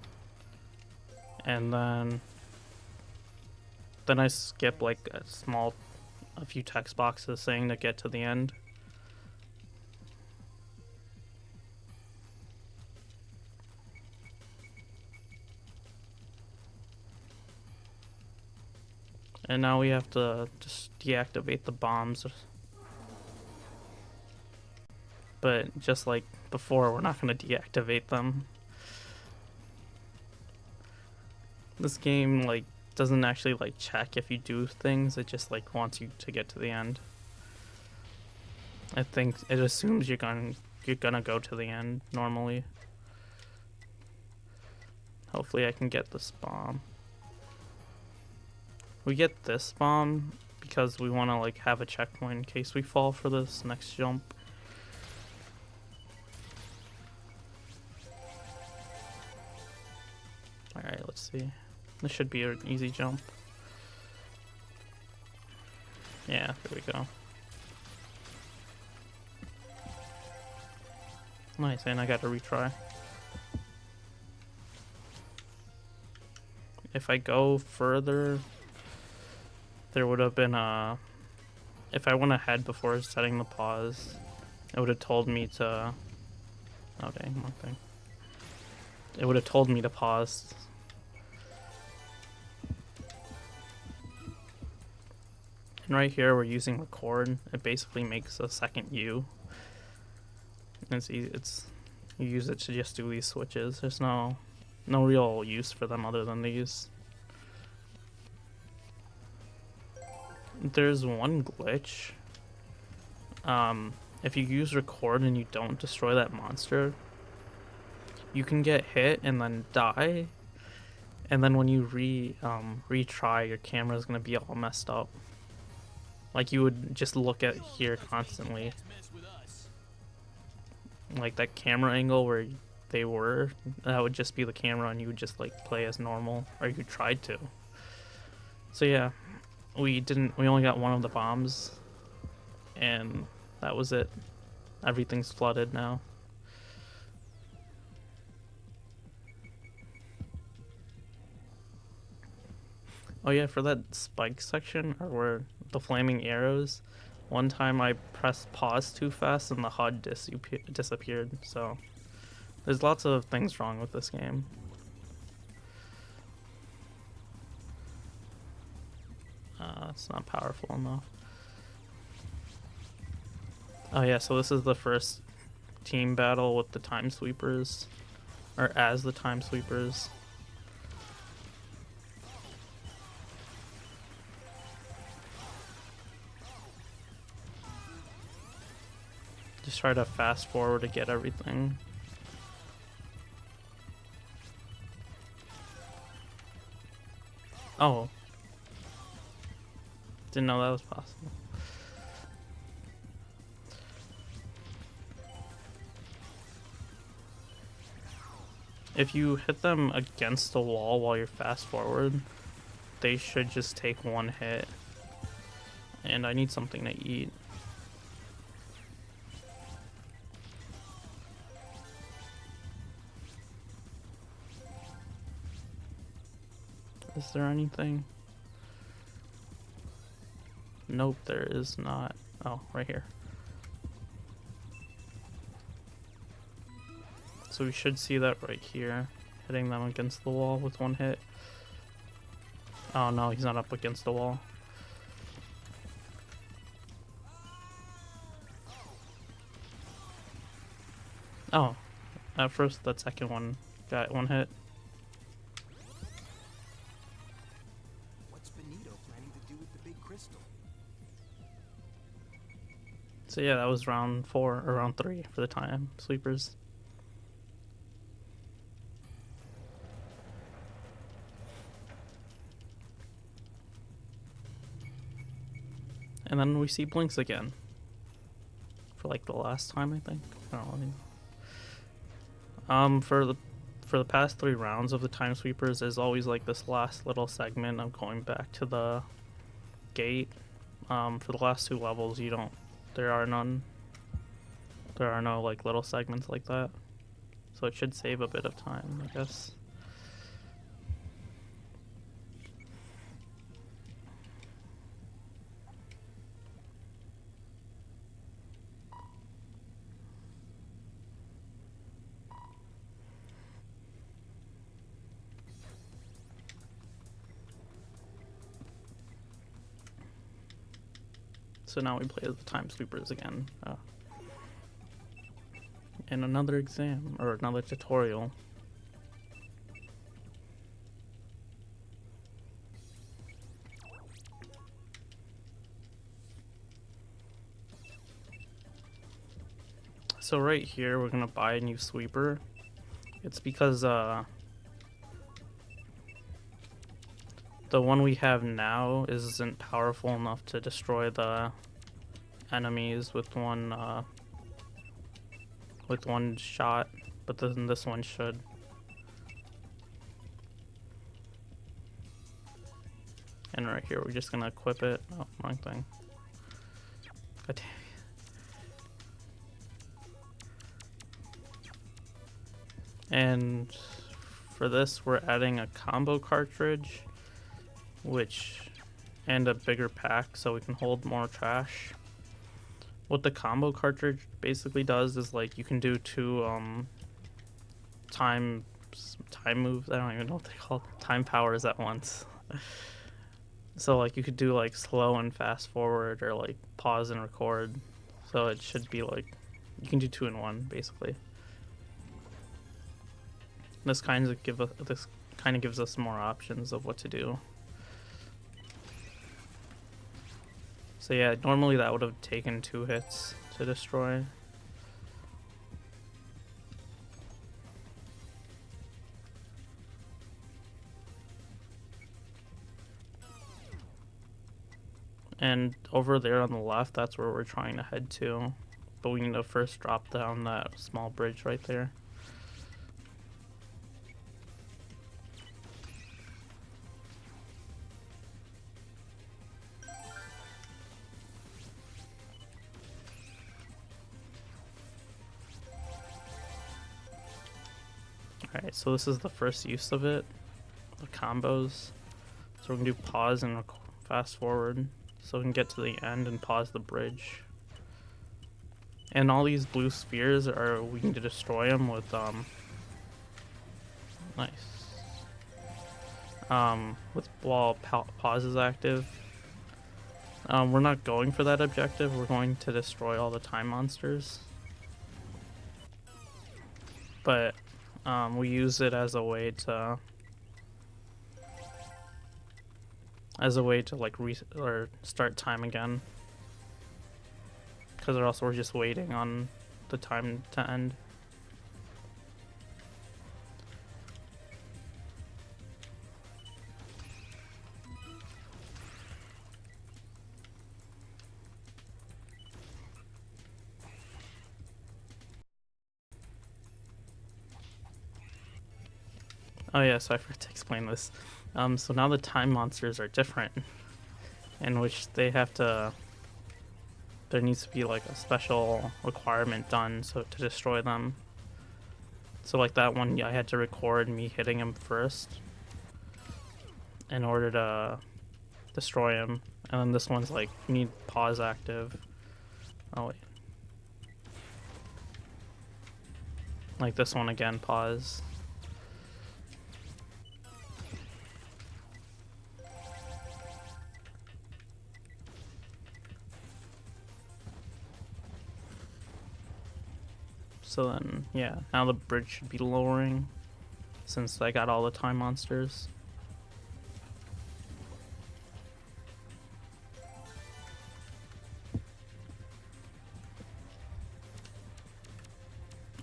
And then I skip like a few text boxes saying to get to the end. And now we have to just deactivate the bombs. But just like before, we're not going to deactivate them. This game like doesn't actually like check if you do things, it just like wants you to get to the end. I think it assumes you're gonna go to the end normally. Hopefully I can get this bomb. We get this bomb because we want to like have a checkpoint in case we fall for this next jump. Alright, let's see. This should be an easy jump. Yeah, there we go. Nice, and I got to retry. If I go further, there would have been a... If I went ahead before setting the pause, it would have told me to... Oh dang, one thing. It would have told me to pause. And right here we're using record. It basically makes a second U. And it's easy, you use it to just do these switches. There's no real use for them other than these. There's one glitch. If you use record and you don't destroy that monster, you can get hit and then die. And then when you retry, your camera's gonna be all messed up. Like you would just look at here constantly. Like that camera angle where they were, that would just be the camera and you would just like play as normal, or you tried to. So yeah, we only got one of the bombs and that was it. Everything's flooded now. Oh yeah, for that spike section, or where the flaming arrows, one time I pressed pause too fast and the HUD disappeared, so there's lots of things wrong with this game. It's not powerful enough. Oh yeah, so this is the first team battle with the time sweepers, or as the time sweepers. Just try to fast forward to get everything. Oh. Didn't know that was possible. If you hit them against the wall while you're fast forward, they should just take one hit. And I need something to eat. Is there anything? Nope, there is not. Oh, right here. So we should see that right here, hitting them against the wall with one hit. Oh no, he's not up against the wall. Oh, at first that second one got one hit. What's Benito planning to do with the big crystal? So yeah, that was round 4 or round 3 for the time sweepers. And then we see Blinx again. For like the last time, I think. I don't really know. For the past 3 rounds of the time sweepers, there's always like this last little segment of going back to the gate. For the last 2 levels, there are none. There are no like little segments like that. So it should save a bit of time, I guess. So now we play as the time sweepers again. In another exam, or another tutorial. So right here, we're gonna buy a new sweeper. It's because the one we have now isn't powerful enough to destroy the enemies with one shot, but then this one should. And right here, we're just gonna equip it. Oh, wrong thing. God damn. And for this, we're adding a combo cartridge, and a bigger pack so we can hold more trash. What the combo cartridge basically does is like you can do 2 time moves. I don't even know what they call it. Time powers at once. So like you could do like slow and fast forward, or like pause and record. So it should be like you can do 2 in 1 basically. This kind of gives us more options of what to do. So yeah, normally that would have taken 2 hits to destroy. And over there on the left, that's where we're trying to head to. But we need to first drop down that small bridge right there. Alright, so this is the first use of it, the combos. So we're going to do pause and fast forward, so we can get to the end and pause the bridge. And all these blue spheres we need to destroy them with, while pause is active. We're not going for that objective, we're going to destroy all the time monsters. But we use it as a way to like start time again, because or else we're just waiting on the time to end. Oh yeah, so I forgot to explain this. So now the time monsters are different, in which there needs to be like a special requirement done to destroy them. So like that one, I had to record me hitting him first in order to destroy him. And then this one's like, you need pause active. Oh wait. Like this one again, pause. So then, yeah, now the bridge should be lowering, since I got all the time monsters.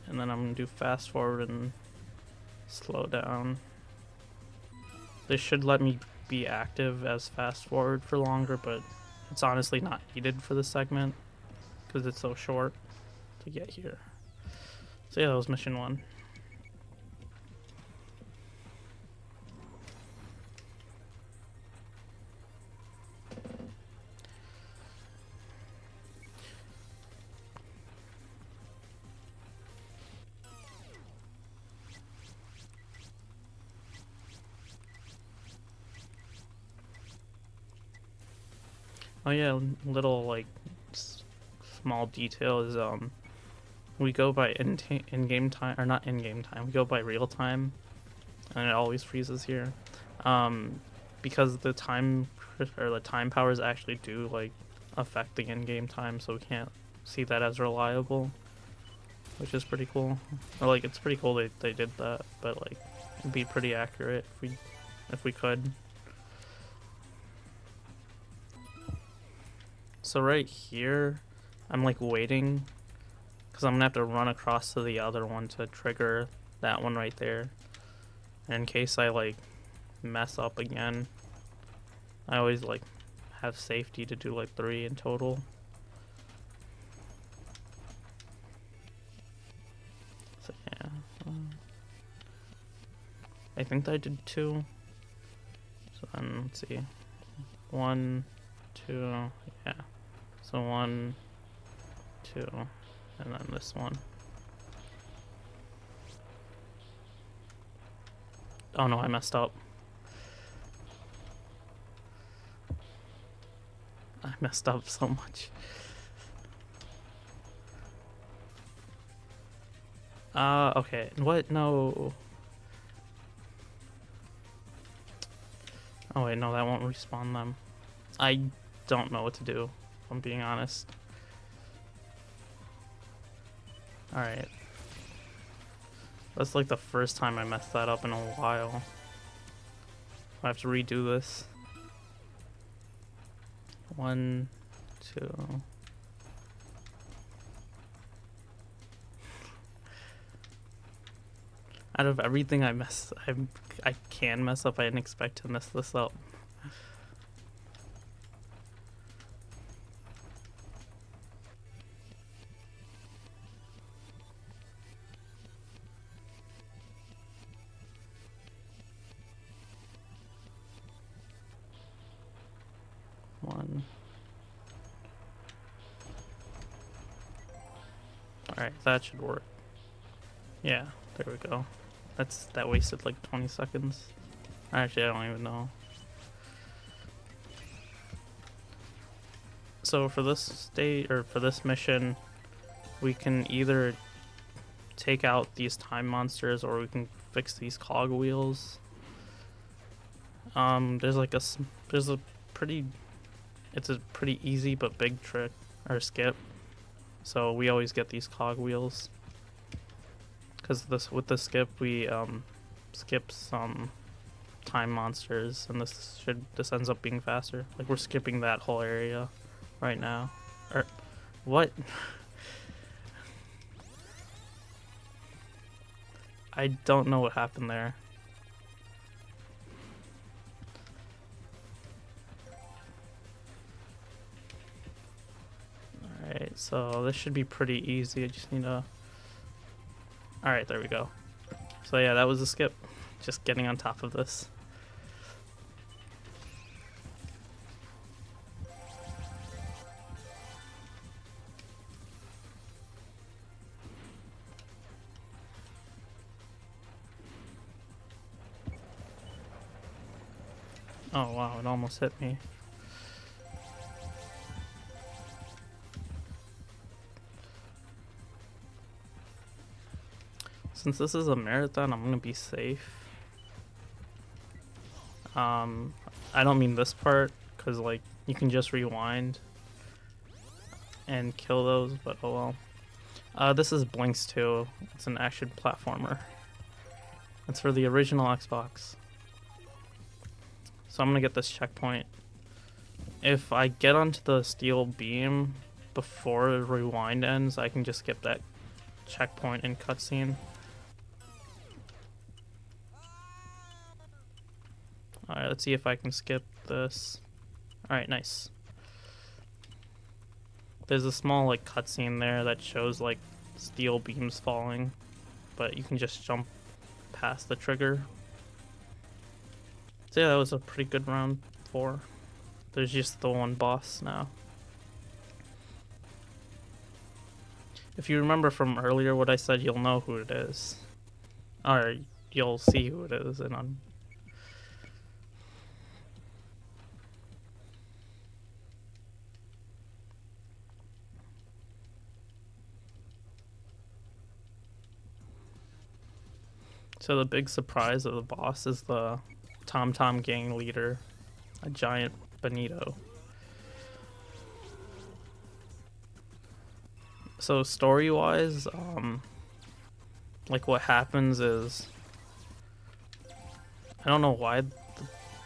And then I'm going to do fast forward and slow down. This should let me be active as fast forward for longer, but it's honestly not needed for this segment because it's so short to get here. So yeah, that was mission 1. Oh yeah, little like small detail is we go by in-game time, or not in-game time. We go by real time, and it always freezes here, because the time powers actually do like affect the in-game time, so we can't see that as reliable, which is pretty cool. Or like it's pretty cool they did that, but like it'd be pretty accurate if we could. So right here, I'm like waiting because I'm gonna have to run across to the other one to trigger that one right there. And in case I like mess up again, I always like have safety to do like 3 in total. So yeah, I think I did 2. So then let's see, 1, 2, yeah. So 1, 2, and then this one. Oh no, I messed up. I messed up so much. Okay. What? No. Oh wait, no, that won't respawn them. I don't know what to do, if I'm being honest. Alright. That's like the first time I messed that up in a while. I have to redo this. 1, 2. Out of everything I can mess up, I didn't expect to mess this up. Alright, that should work. Yeah, there we go. That wasted like 20 seconds. Actually, I don't even know. So for this state, or for this mission, we can either take out these time monsters or we can fix these cog wheels. There's a pretty easy but big trick or skip. So we always get these cog wheels because with the skip we skip some time monsters, and this ends up being faster. Like we're skipping that whole area right now. Or what? I don't know what happened there. Alright, so this should be pretty easy. I just need to... Alright, there we go. So yeah, that was a skip. Just getting on top of this. Oh wow, it almost hit me. Since this is a marathon, I'm gonna be safe. I don't mean this part, because like you can just rewind and kill those, but oh well. This is Blinx 2. It's an action platformer. It's for the original Xbox. So I'm gonna get this checkpoint. If I get onto the steel beam before the rewind ends, I can just skip that checkpoint and cutscene. Alright, let's see if I can skip this. Alright, nice. there's a small like cutscene there that shows like steel beams falling, but you can just jump past the trigger. So yeah, that was a pretty good round 4. There's just the one boss now. If you remember from earlier what I said, you'll know who it is. Or you'll see who it is and on. So the big surprise of the boss is the Tom Tom gang leader, a giant bonito. So story-wise, like what happens is, I don't know why the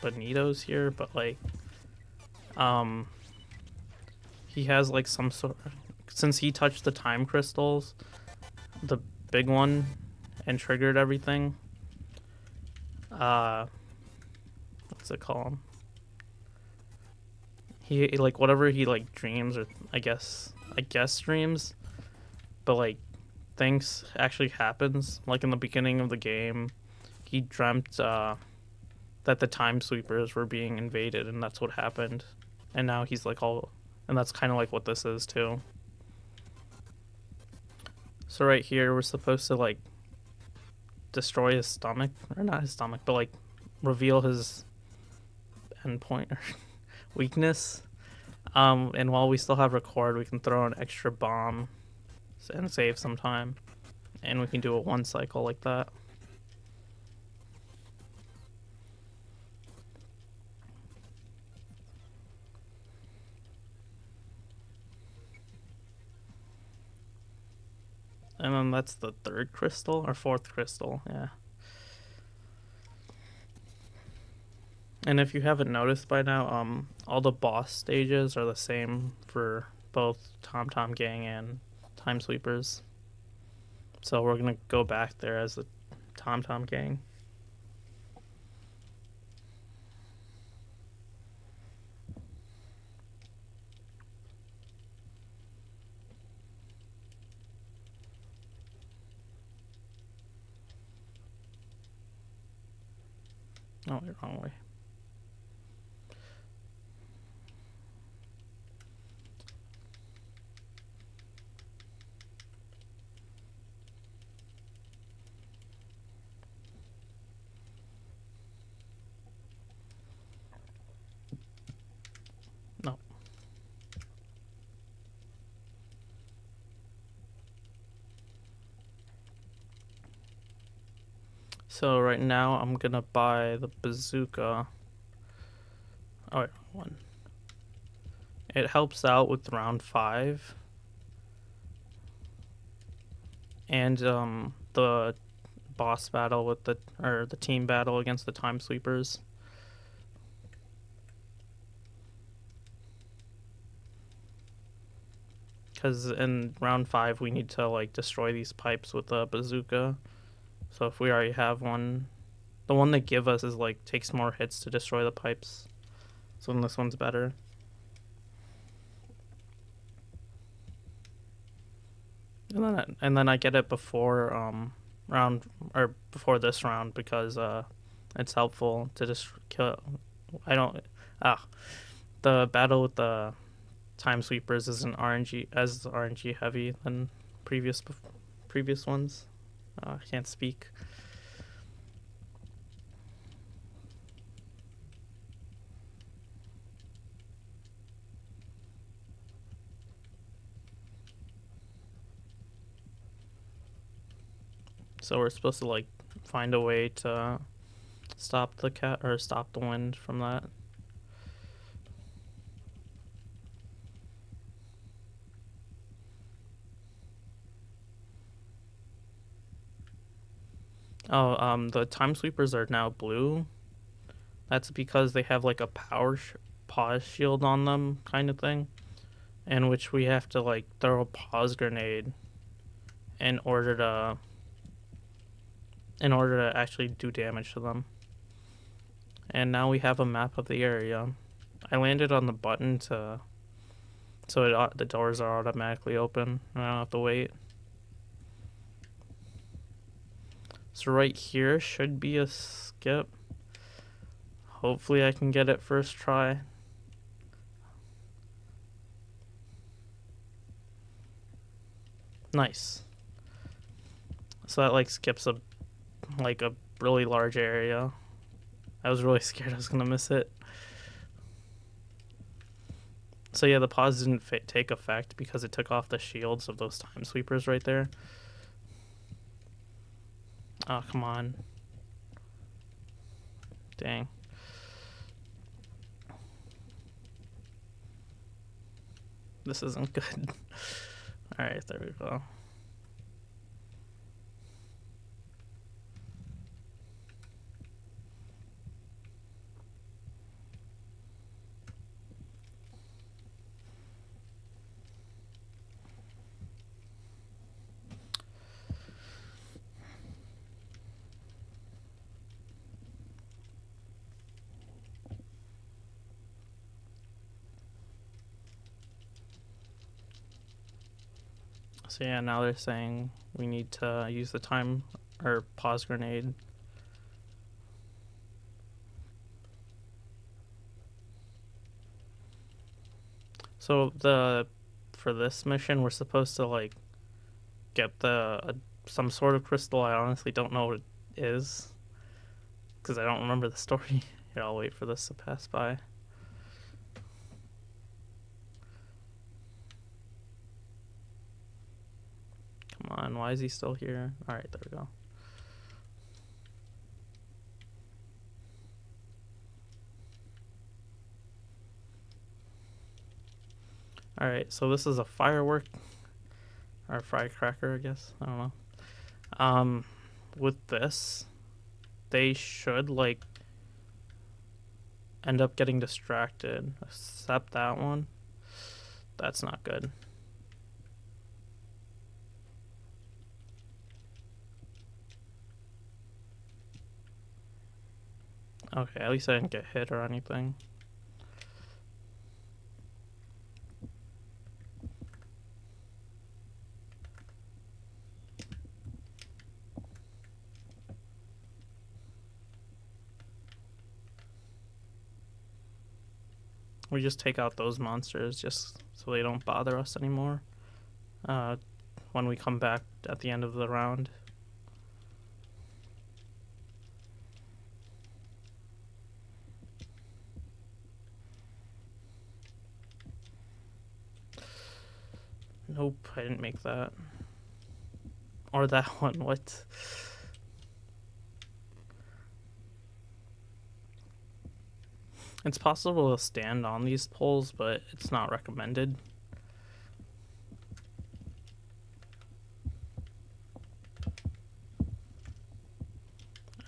bonito's here, but like, he has like some sort. Since he touched the time crystals, the big one, and triggered everything. What's it called? He like whatever he like dreams, or I guess dreams, but like things actually happens. Like in the beginning of the game, he dreamt that the time sweepers were being invaded, and that's what happened. And now he's like all, and that's kind of like what this is too. So right here, we're supposed to like destroy his stomach, or not his stomach, but like reveal his endpoint or weakness. And while we still have record, we can throw an extra bomb and save some time, and we can do a 1 cycle like that. And then that's the 3rd crystal, or 4th crystal, yeah. And if you haven't noticed by now, all the boss stages are the same for both Tom Tom Gang and Time Sweepers. So we're gonna go back there as the Tom Tom Gang. Oh, wait, wrong way. No. So right now I'm gonna buy the bazooka. Oh, wait, 1. It helps out with round 5. And the boss battle with the team battle against the time sweepers. Because in round 5 we need to like destroy these pipes with a bazooka. So if we already have one, the one they give us is like takes more hits to destroy the pipes. So then this one's better. And then I get it before before this round because it's helpful to just kill. The battle with the time sweepers isn't RNG heavy than previous ones. I can't speak. So we're supposed to like find a way to stop the wind from that. Oh, the time sweepers are now blue. That's because they have like a pause shield on them, kind of thing, in which we have to like throw a pause grenade in order to actually do damage to them. And now we have a map of the area. I landed on the button to So the doors are automatically open. And I don't have to wait. So right here should be a skip. Hopefully I can get it first try. Nice. So that like skips a really large area. I was really scared I was gonna miss it. So yeah, the pause didn't take effect because it took off the shields of those time sweepers right there. Oh, come on. Dang. This isn't good. Alright, there we go. So yeah, now they're saying we need to use the time or pause grenade. So for this mission, we're supposed to like get some sort of crystal. I honestly don't know what it is because I don't remember the story. Here, I'll wait for this to pass by. Come on, why is he still here? All right, there we go. All right, so this is a firework or a firecracker, I guess. I don't know. With this, they should like end up getting distracted, except that one. That's not good. Okay, at least I didn't get hit or anything. We just take out those monsters just so they don't bother us anymore when we come back at the end of the round. Nope, I didn't make that. Or that one, what? It's possible to stand on these poles, but it's not recommended.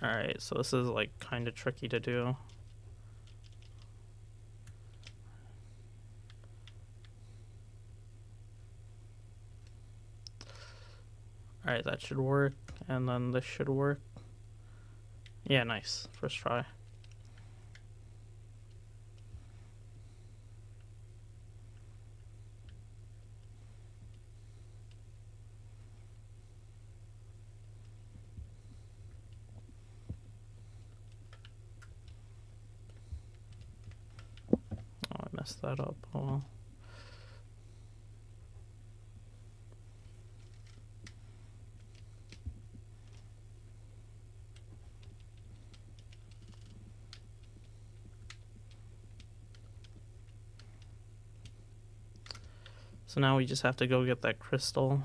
Alright, so this is like kind of tricky to do. Alright, that should work. And then this should work. Yeah, nice. First try. Oh, I messed that up. Oh well. So now we just have to go get that crystal.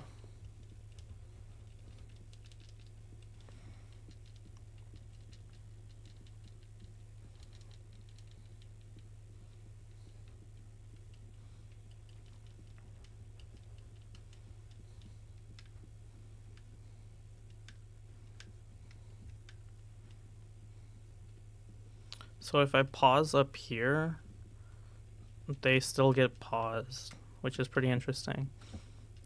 So if I pause up here, they still get paused, which is pretty interesting.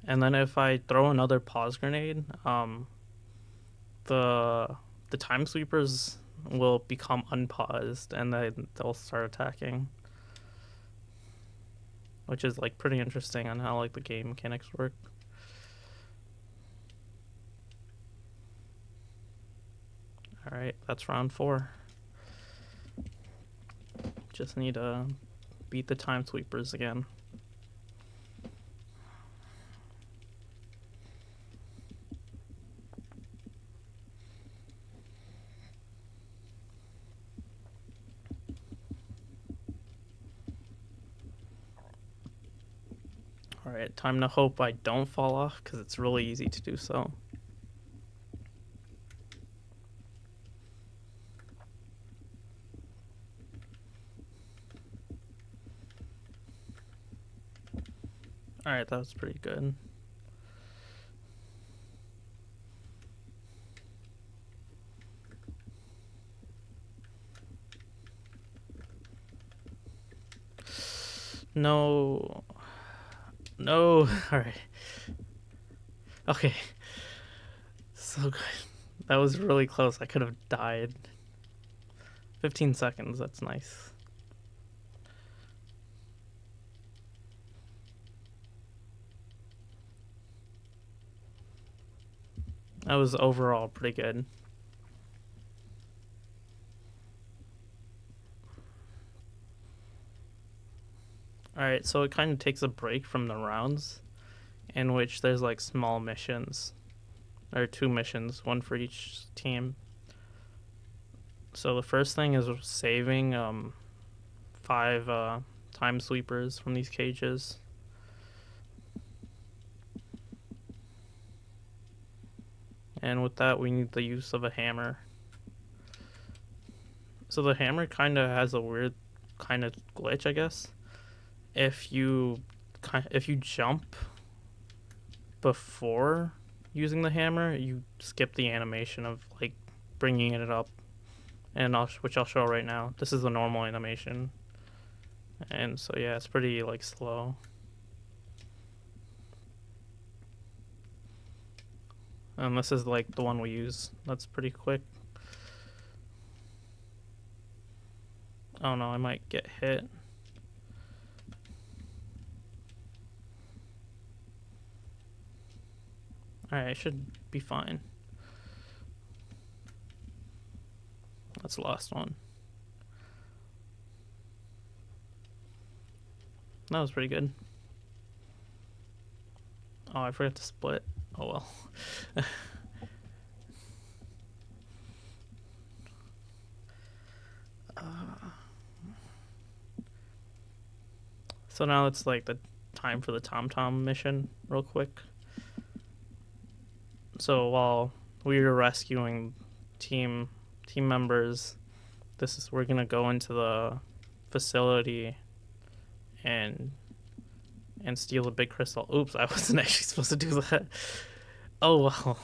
And then if I throw another pause grenade, the time sweepers will become unpaused and then they'll start attacking. which is like pretty interesting on how like the game mechanics work. All right, that's round 4. Just need to beat the time sweepers again. Alright, time to hope I don't fall off, because it's really easy to do so. Alright, that was pretty good. No. No. Alright. Okay. So good. That was really close. I could have died. 15 seconds. That's nice. That was overall pretty good. Alright, so it kind of takes a break from the rounds, in which there's like small missions. There are 2 missions, one for each team. So the first thing is saving 5 time sweepers from these cages. And with that, we need the use of a hammer. So the hammer kind of has a weird kind of glitch, I guess. If you jump before using the hammer, you skip the animation of like bringing it up, and which I'll show right now. This is the normal animation, and so yeah, it's pretty like slow. And this is like the one we use. That's pretty quick. Oh no, I might get hit. Alright, I should be fine. That's the last one. That was pretty good. Oh, I forgot to split. Oh well. So now it's like the time for the Tom mission real quick. So while we were rescuing team members, we're gonna go into the facility and steal the big crystal. Oops, I wasn't actually supposed to do that. Oh well.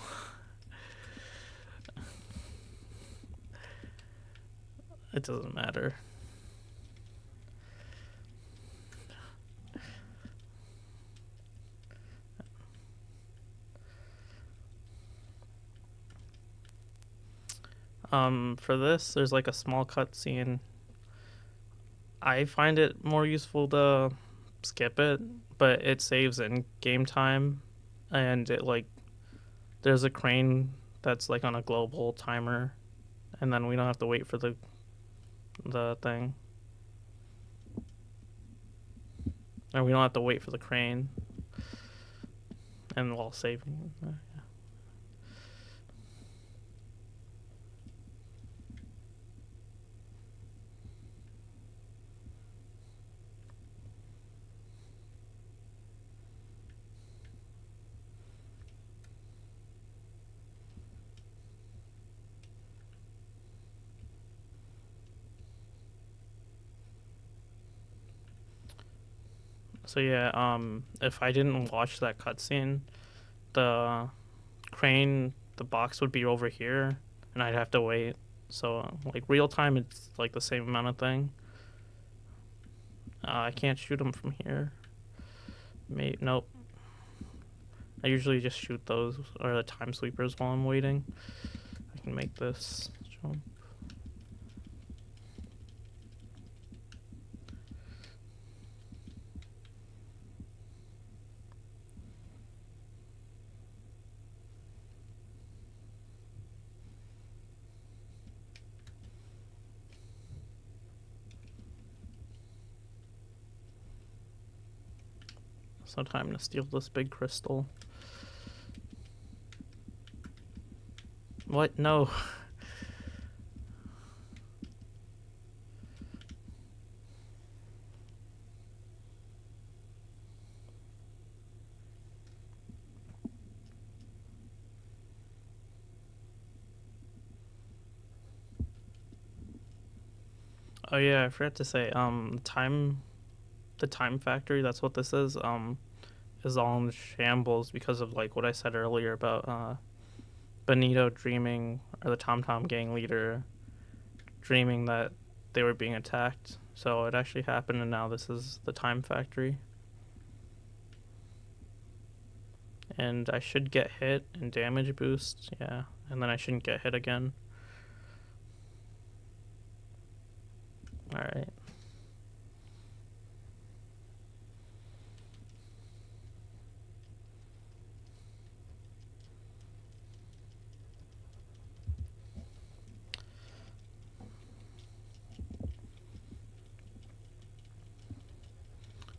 It doesn't matter. For this, there's like a small cutscene. I find it more useful to skip it, but it saves in game time, and it like there's a crane that's like on a global timer, and then we don't have to wait for the thing, and we don't have to wait for the crane, and while saving. So yeah, if I didn't watch that cutscene, the crane, the box would be over here, and I'd have to wait. So like real time, it's like the same amount of thing. I can't shoot him from here. Nope. I usually just shoot those or the time sweepers while I'm waiting. I can make this jump. So time to steal this big crystal. What? No. Oh yeah, I forgot to say, the time factory, that's what this is all in shambles because of like what I said earlier about Benito dreaming, or the Tom Tom gang leader dreaming that they were being attacked. So it actually happened, and now this is the time factory. And I should get hit and damage boost, yeah, and then I shouldn't get hit again. Alright.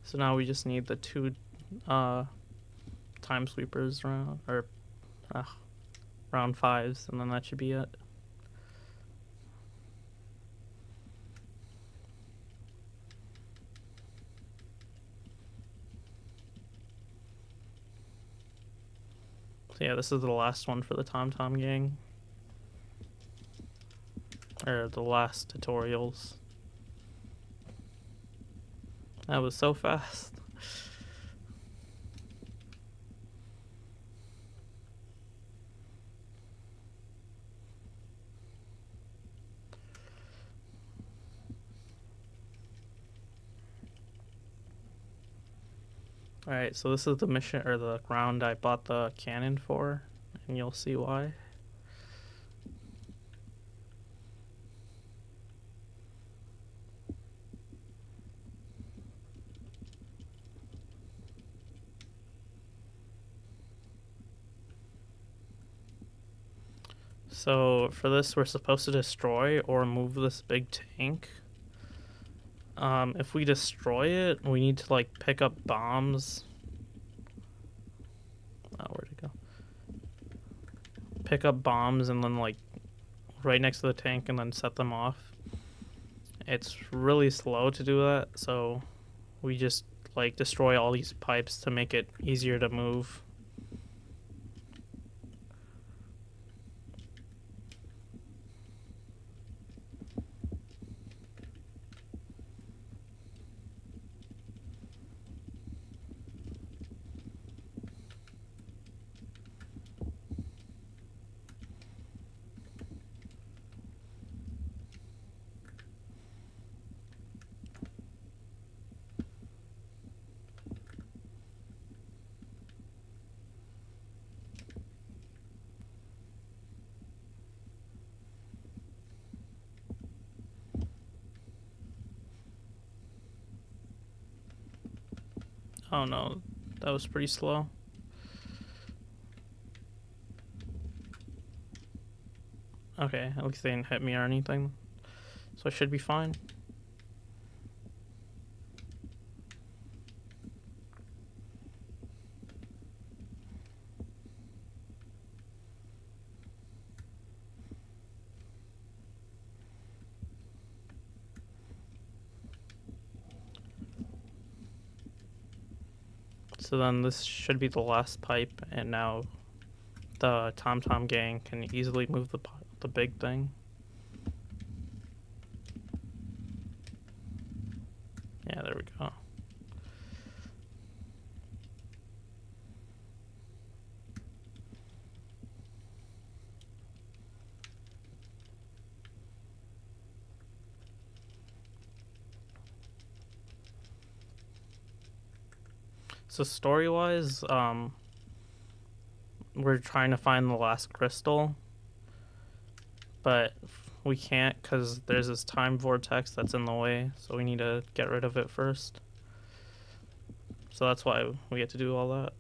So now we just need the two time sweepers round, or round 5s, and then that should be it. So yeah, this is the last one for the Tom Tom gang. Or the last tutorials. That was so fast. Alright, so this is the mission, or the round I bought the cannon for, and you'll see why. So for this, we're supposed to destroy or move this big tank. If we destroy it, we need to like pick up bombs. Oh, where'd it go? Pick up bombs and then like right next to the tank and then set them off. It's really slow to do that, so we just like destroy all these pipes to make it easier to move. Oh no, that was pretty slow. Okay, at least they didn't hit me or anything, so I should be fine. So then this should be the last pipe, and now the Tom Tom gang can easily move the big thing. Yeah, there we go. So story-wise, we're trying to find the last crystal, but we can't because there's this time vortex that's in the way, so we need to get rid of it first. So that's why we get to do all that.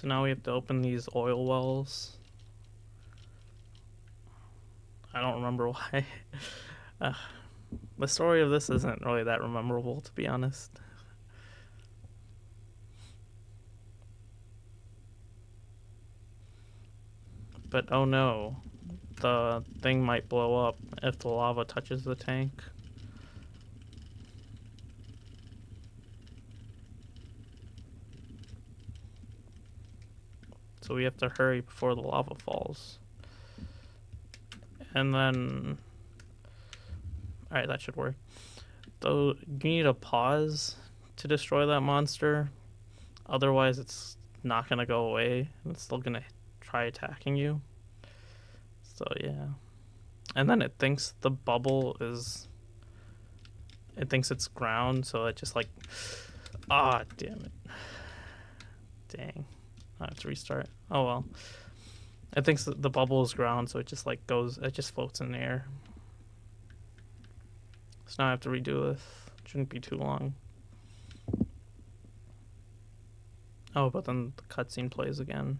So now we have to open these oil wells. I don't remember why. uh, the story of this isn't really that memorable, to be honest. But oh no, the thing might blow up if the lava touches the tank. So we have to hurry before the lava falls. And then... Alright, that should work. Though you need a pause to destroy that monster. Otherwise it's not going to go away. It's still going to try attacking you. So yeah. And then it thinks the bubble is... It thinks it's ground, so it just like... Ah, damn it. Dang. I have to restart. Oh well. It thinks that the bubble is ground, so it just like goes... It just floats in the air. So now I have to redo this. Shouldn't be too long. Oh, but then the cutscene plays again.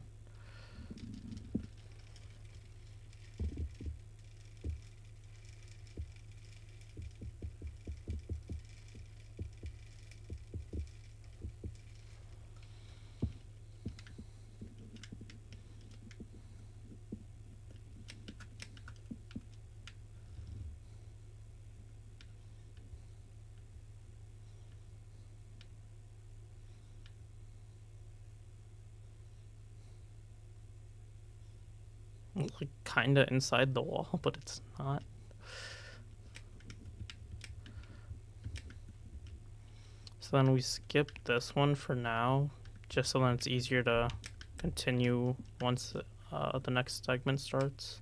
It's like kinda inside the wall, but it's not. So then we skip this one for now, just so that it's easier to continue once the next segment starts.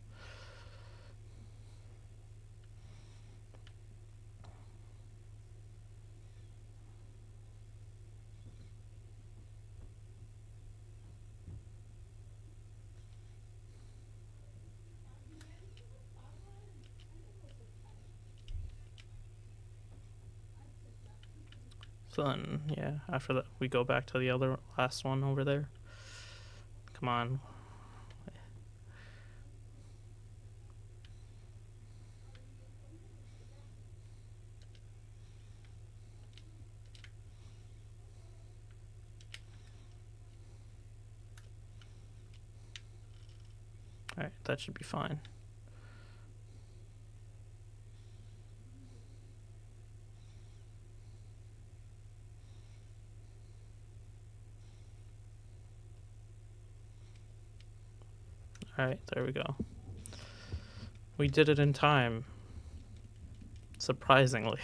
So then, yeah, after that, we go back to the other last one over there. Come on. Alright, that should be fine. Alright, there we go. We did it in time. Surprisingly.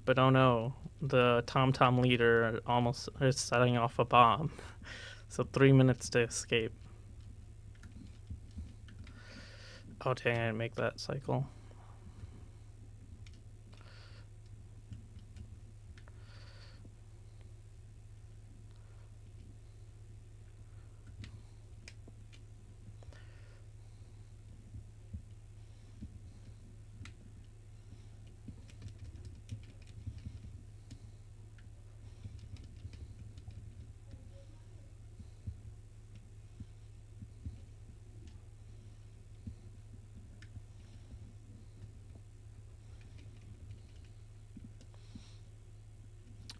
But oh no, the TomTom leader almost is setting off a bomb. So 3 minutes to escape. Oh dang, I didn't make that cycle.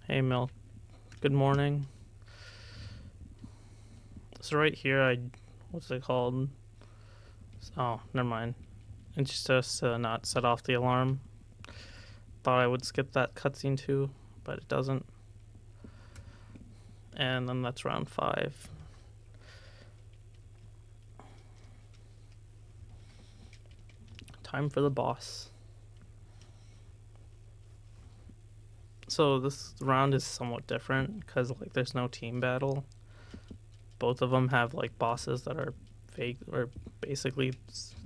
Hey Milk, good morning. So right here, what's it called? Oh, never mind. It's just to not set off the alarm. Thought I would skip that cutscene too, but it doesn't. And then that's round 5. Time for the boss. So this round is somewhat different because like there's no team battle. Both of them have like bosses that are fake or basically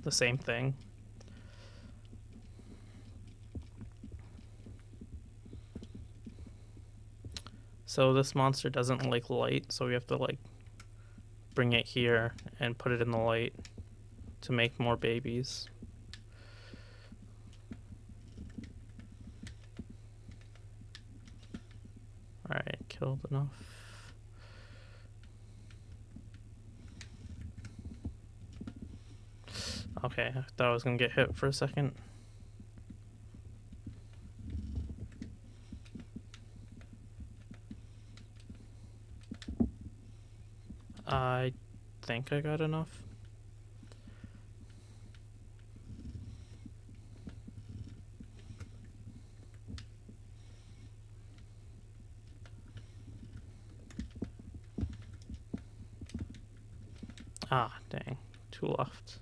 the same thing. So this monster doesn't like light, so we have to like bring it here and put it in the light to make more babies. Alright, killed enough. Okay, I thought I was gonna get hit for a second. I think I got enough. Ah, dang. 2 left.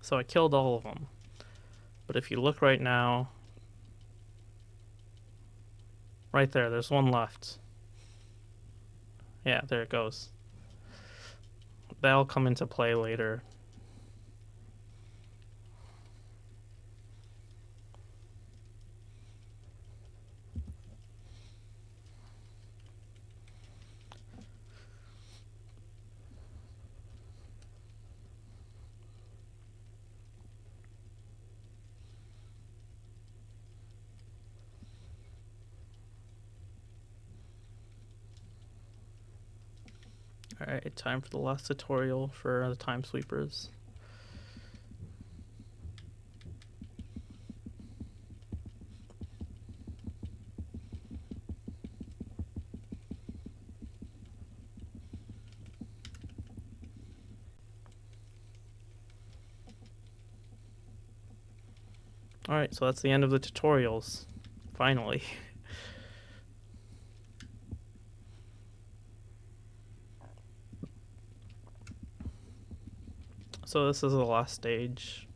So I killed all of them. But if you look right now, right there, there's one left. Yeah, there it goes. That'll come into play later. Alright, time for the last tutorial for the time sweepers. Alright, so that's the end of the tutorials. Finally. So this is the last stage.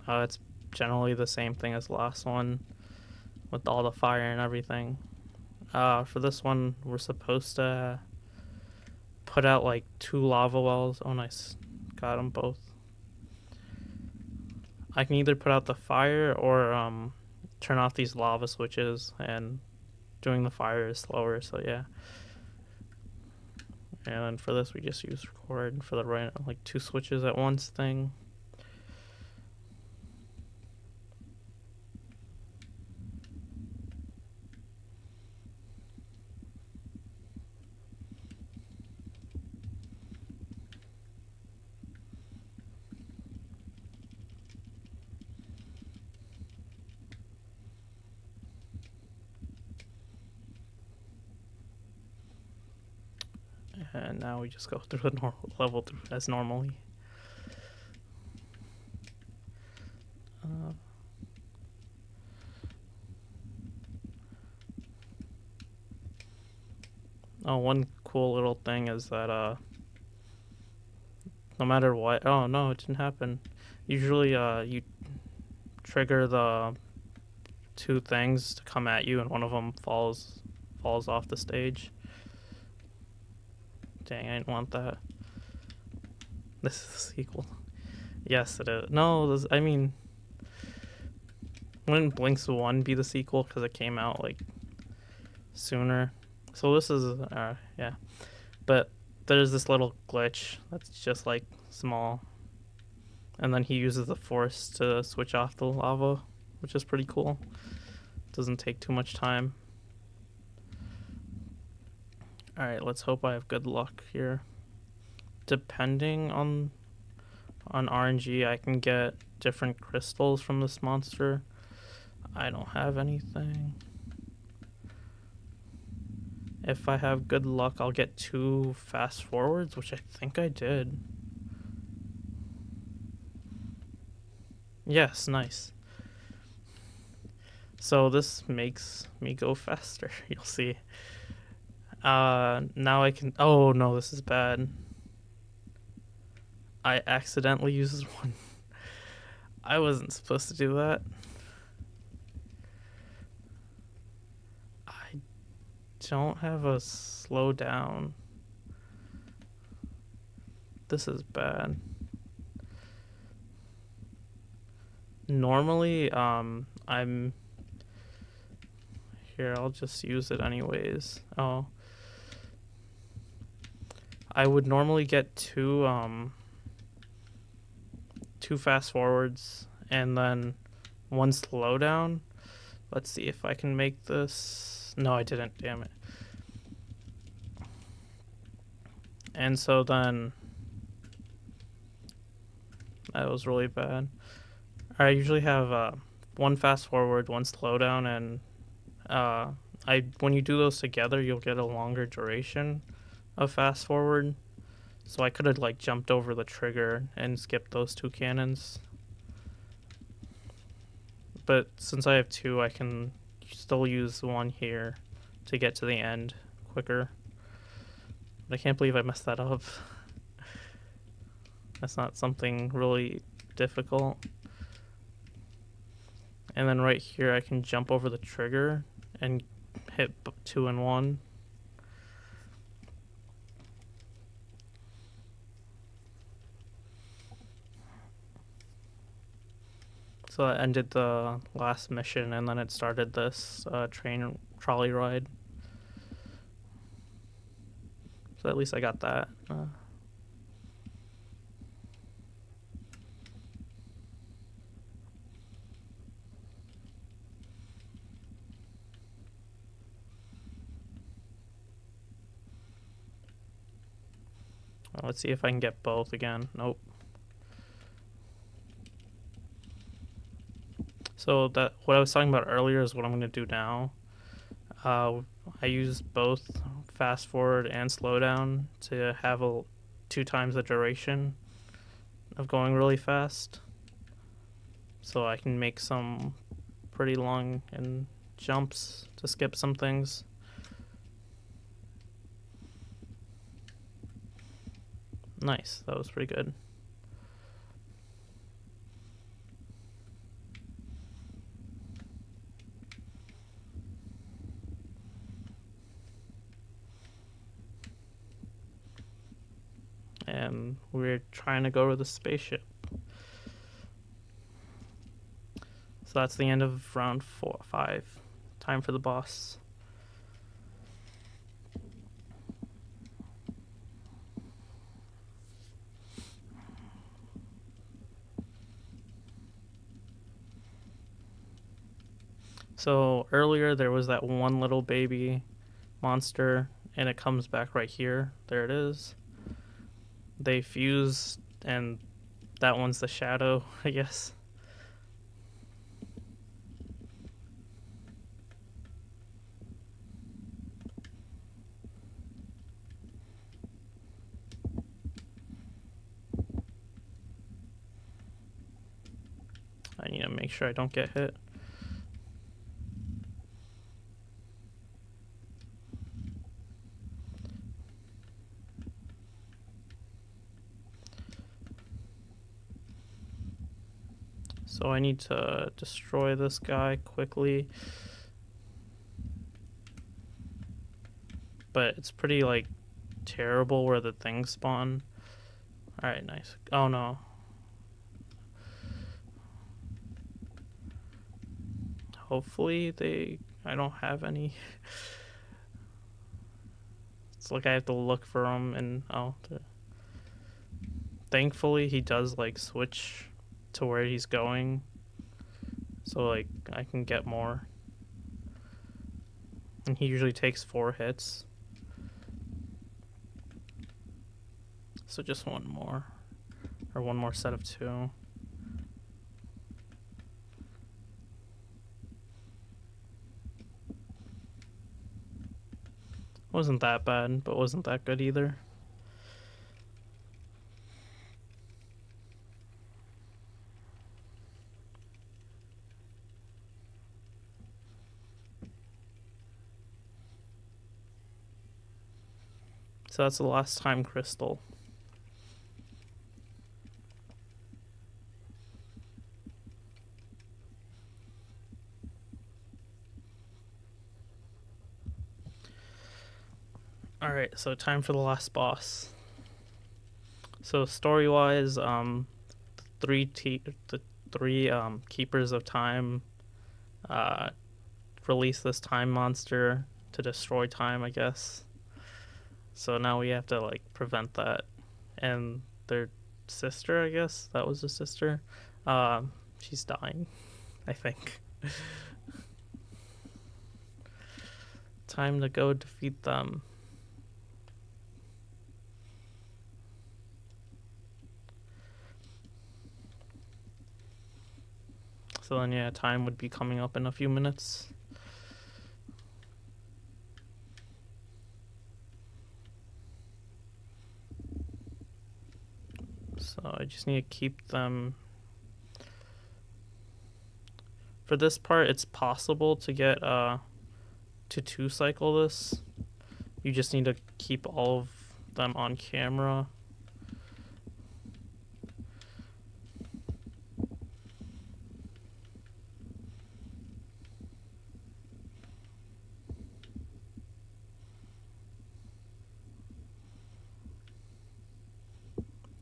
It's generally the same thing as the last one, with all the fire and everything. For this one, we're supposed to put out like 2 lava wells. Oh, nice. Got them both. I can either put out the fire or turn off these lava switches, and doing the fire is slower, so yeah. And then for this, we just use record for the right, like 2 switches at once thing. And now we just go through the normal level as normally. Oh, one cool little thing is that no matter what, oh no, it didn't happen. Usually you trigger the 2 things to come at you, and one of them falls off the stage. Dang, I didn't want that. This is a sequel. Yes, it is. No, I mean, wouldn't Blinx 1 be the sequel because it came out like sooner? So this is, yeah. But there's this little glitch that's just like small. And then he uses the force to switch off the lava, which is pretty cool. Doesn't take too much time. Alright, let's hope I have good luck here. Depending on RNG, I can get different crystals from this monster. I don't have anything. If I have good luck, I'll get 2 fast forwards, which I think I did. Yes, nice. So this makes me go faster, you'll see. Now I can... Oh, no, this is bad. I accidentally used 1. I wasn't supposed to do that. I don't have a slow down. This is bad. Normally, I'm... Here, I'll just use it anyways. Oh. I would normally get two fast forwards and then one slowdown. Let's see if I can make this. No, I didn't. Damn it. And so then that was really bad. I usually have one fast forward, one slowdown, and I when you do those together, you'll get a longer duration of fast forward. So I could have like jumped over the trigger and skipped those two cannons. But since I have two, I can still use one here to get to the end quicker. But I can't believe I messed that up. That's not something really difficult. And then right here, I can jump over the trigger and hit 2 and 1. So that ended the last mission, and then it started this train trolley ride. So at least I got that. Let's see if I can get both again. Nope. So that what I was talking about earlier is what I'm going to do now. I use both fast forward and slow down to have 2 times the duration of going really fast. So I can make some pretty long and jumps to skip some things. Nice, that was pretty good. And we're trying to go to the spaceship. So that's the end of round 5. Time for the boss. So earlier there was that one little baby monster, and it comes back right here. There it is. They fuse, and that one's the shadow, I guess. I need to make sure I don't get hit. So I need to destroy this guy quickly. But it's pretty, like, terrible where the things spawn. Alright, nice. Oh, no. Hopefully I don't have any. It's like I have to look for them, and thankfully he does, like, switch to where he's going, so like I can get more, and he usually takes 4 hits, so just one more set of 2. Wasn't that bad, but wasn't that good either. So that's the last time crystal. Alright, so time for the last boss. So story-wise, the three keepers of time release this time monster to destroy time, I guess. So now we have to like prevent that. And their sister, I guess that was the sister. She's dying, I think. Time to go defeat them. So then, yeah, time would be coming up in a few minutes. So I just need to keep them. For this part, it's possible to get to 2-cycle this. You just need to keep all of them on camera.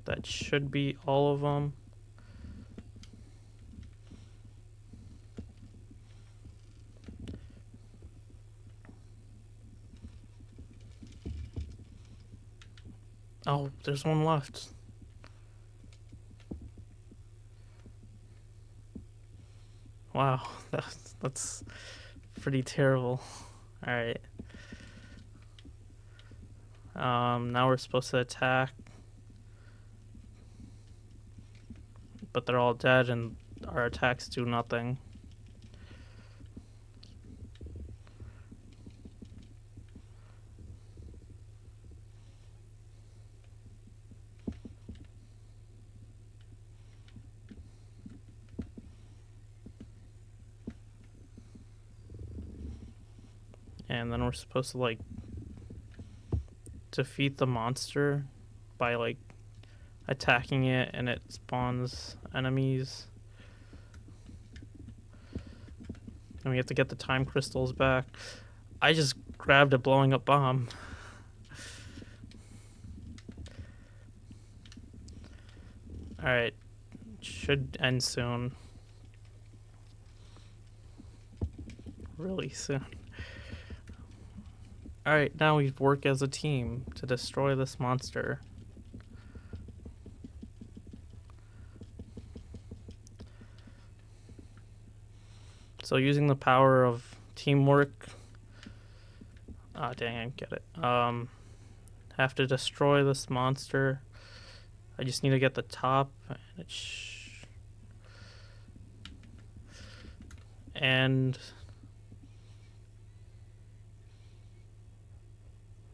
That should be all of them. Oh, there's one left. Wow, that's pretty terrible. All right. Now we're supposed to attack, but they're all dead, and our attacks do nothing. And then we're supposed to like defeat the monster by like attacking it, and it spawns enemies. And we have to get the time crystals back. I just grabbed a blowing up bomb. Alright, should end soon. Really soon. Alright, now we work as a team to destroy this monster. So using the power of teamwork. Ah, dang, I get it. Have to destroy this monster. I just need to get the top. And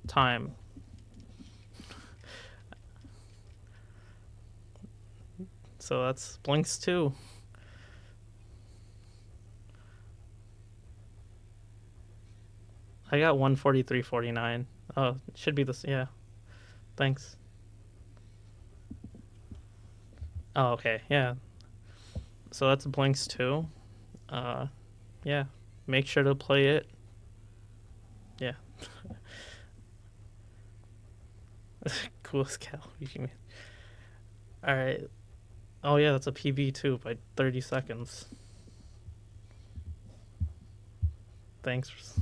time. So that's Blinx 2. I got 143.49. Oh, it should be this. Yeah. Thanks. Oh, okay. Yeah. So that's Blinx 2. Yeah. Make sure to play it. Yeah. Coolest cow. Alright. Oh, yeah, that's a PB too by 30 seconds. Thanks.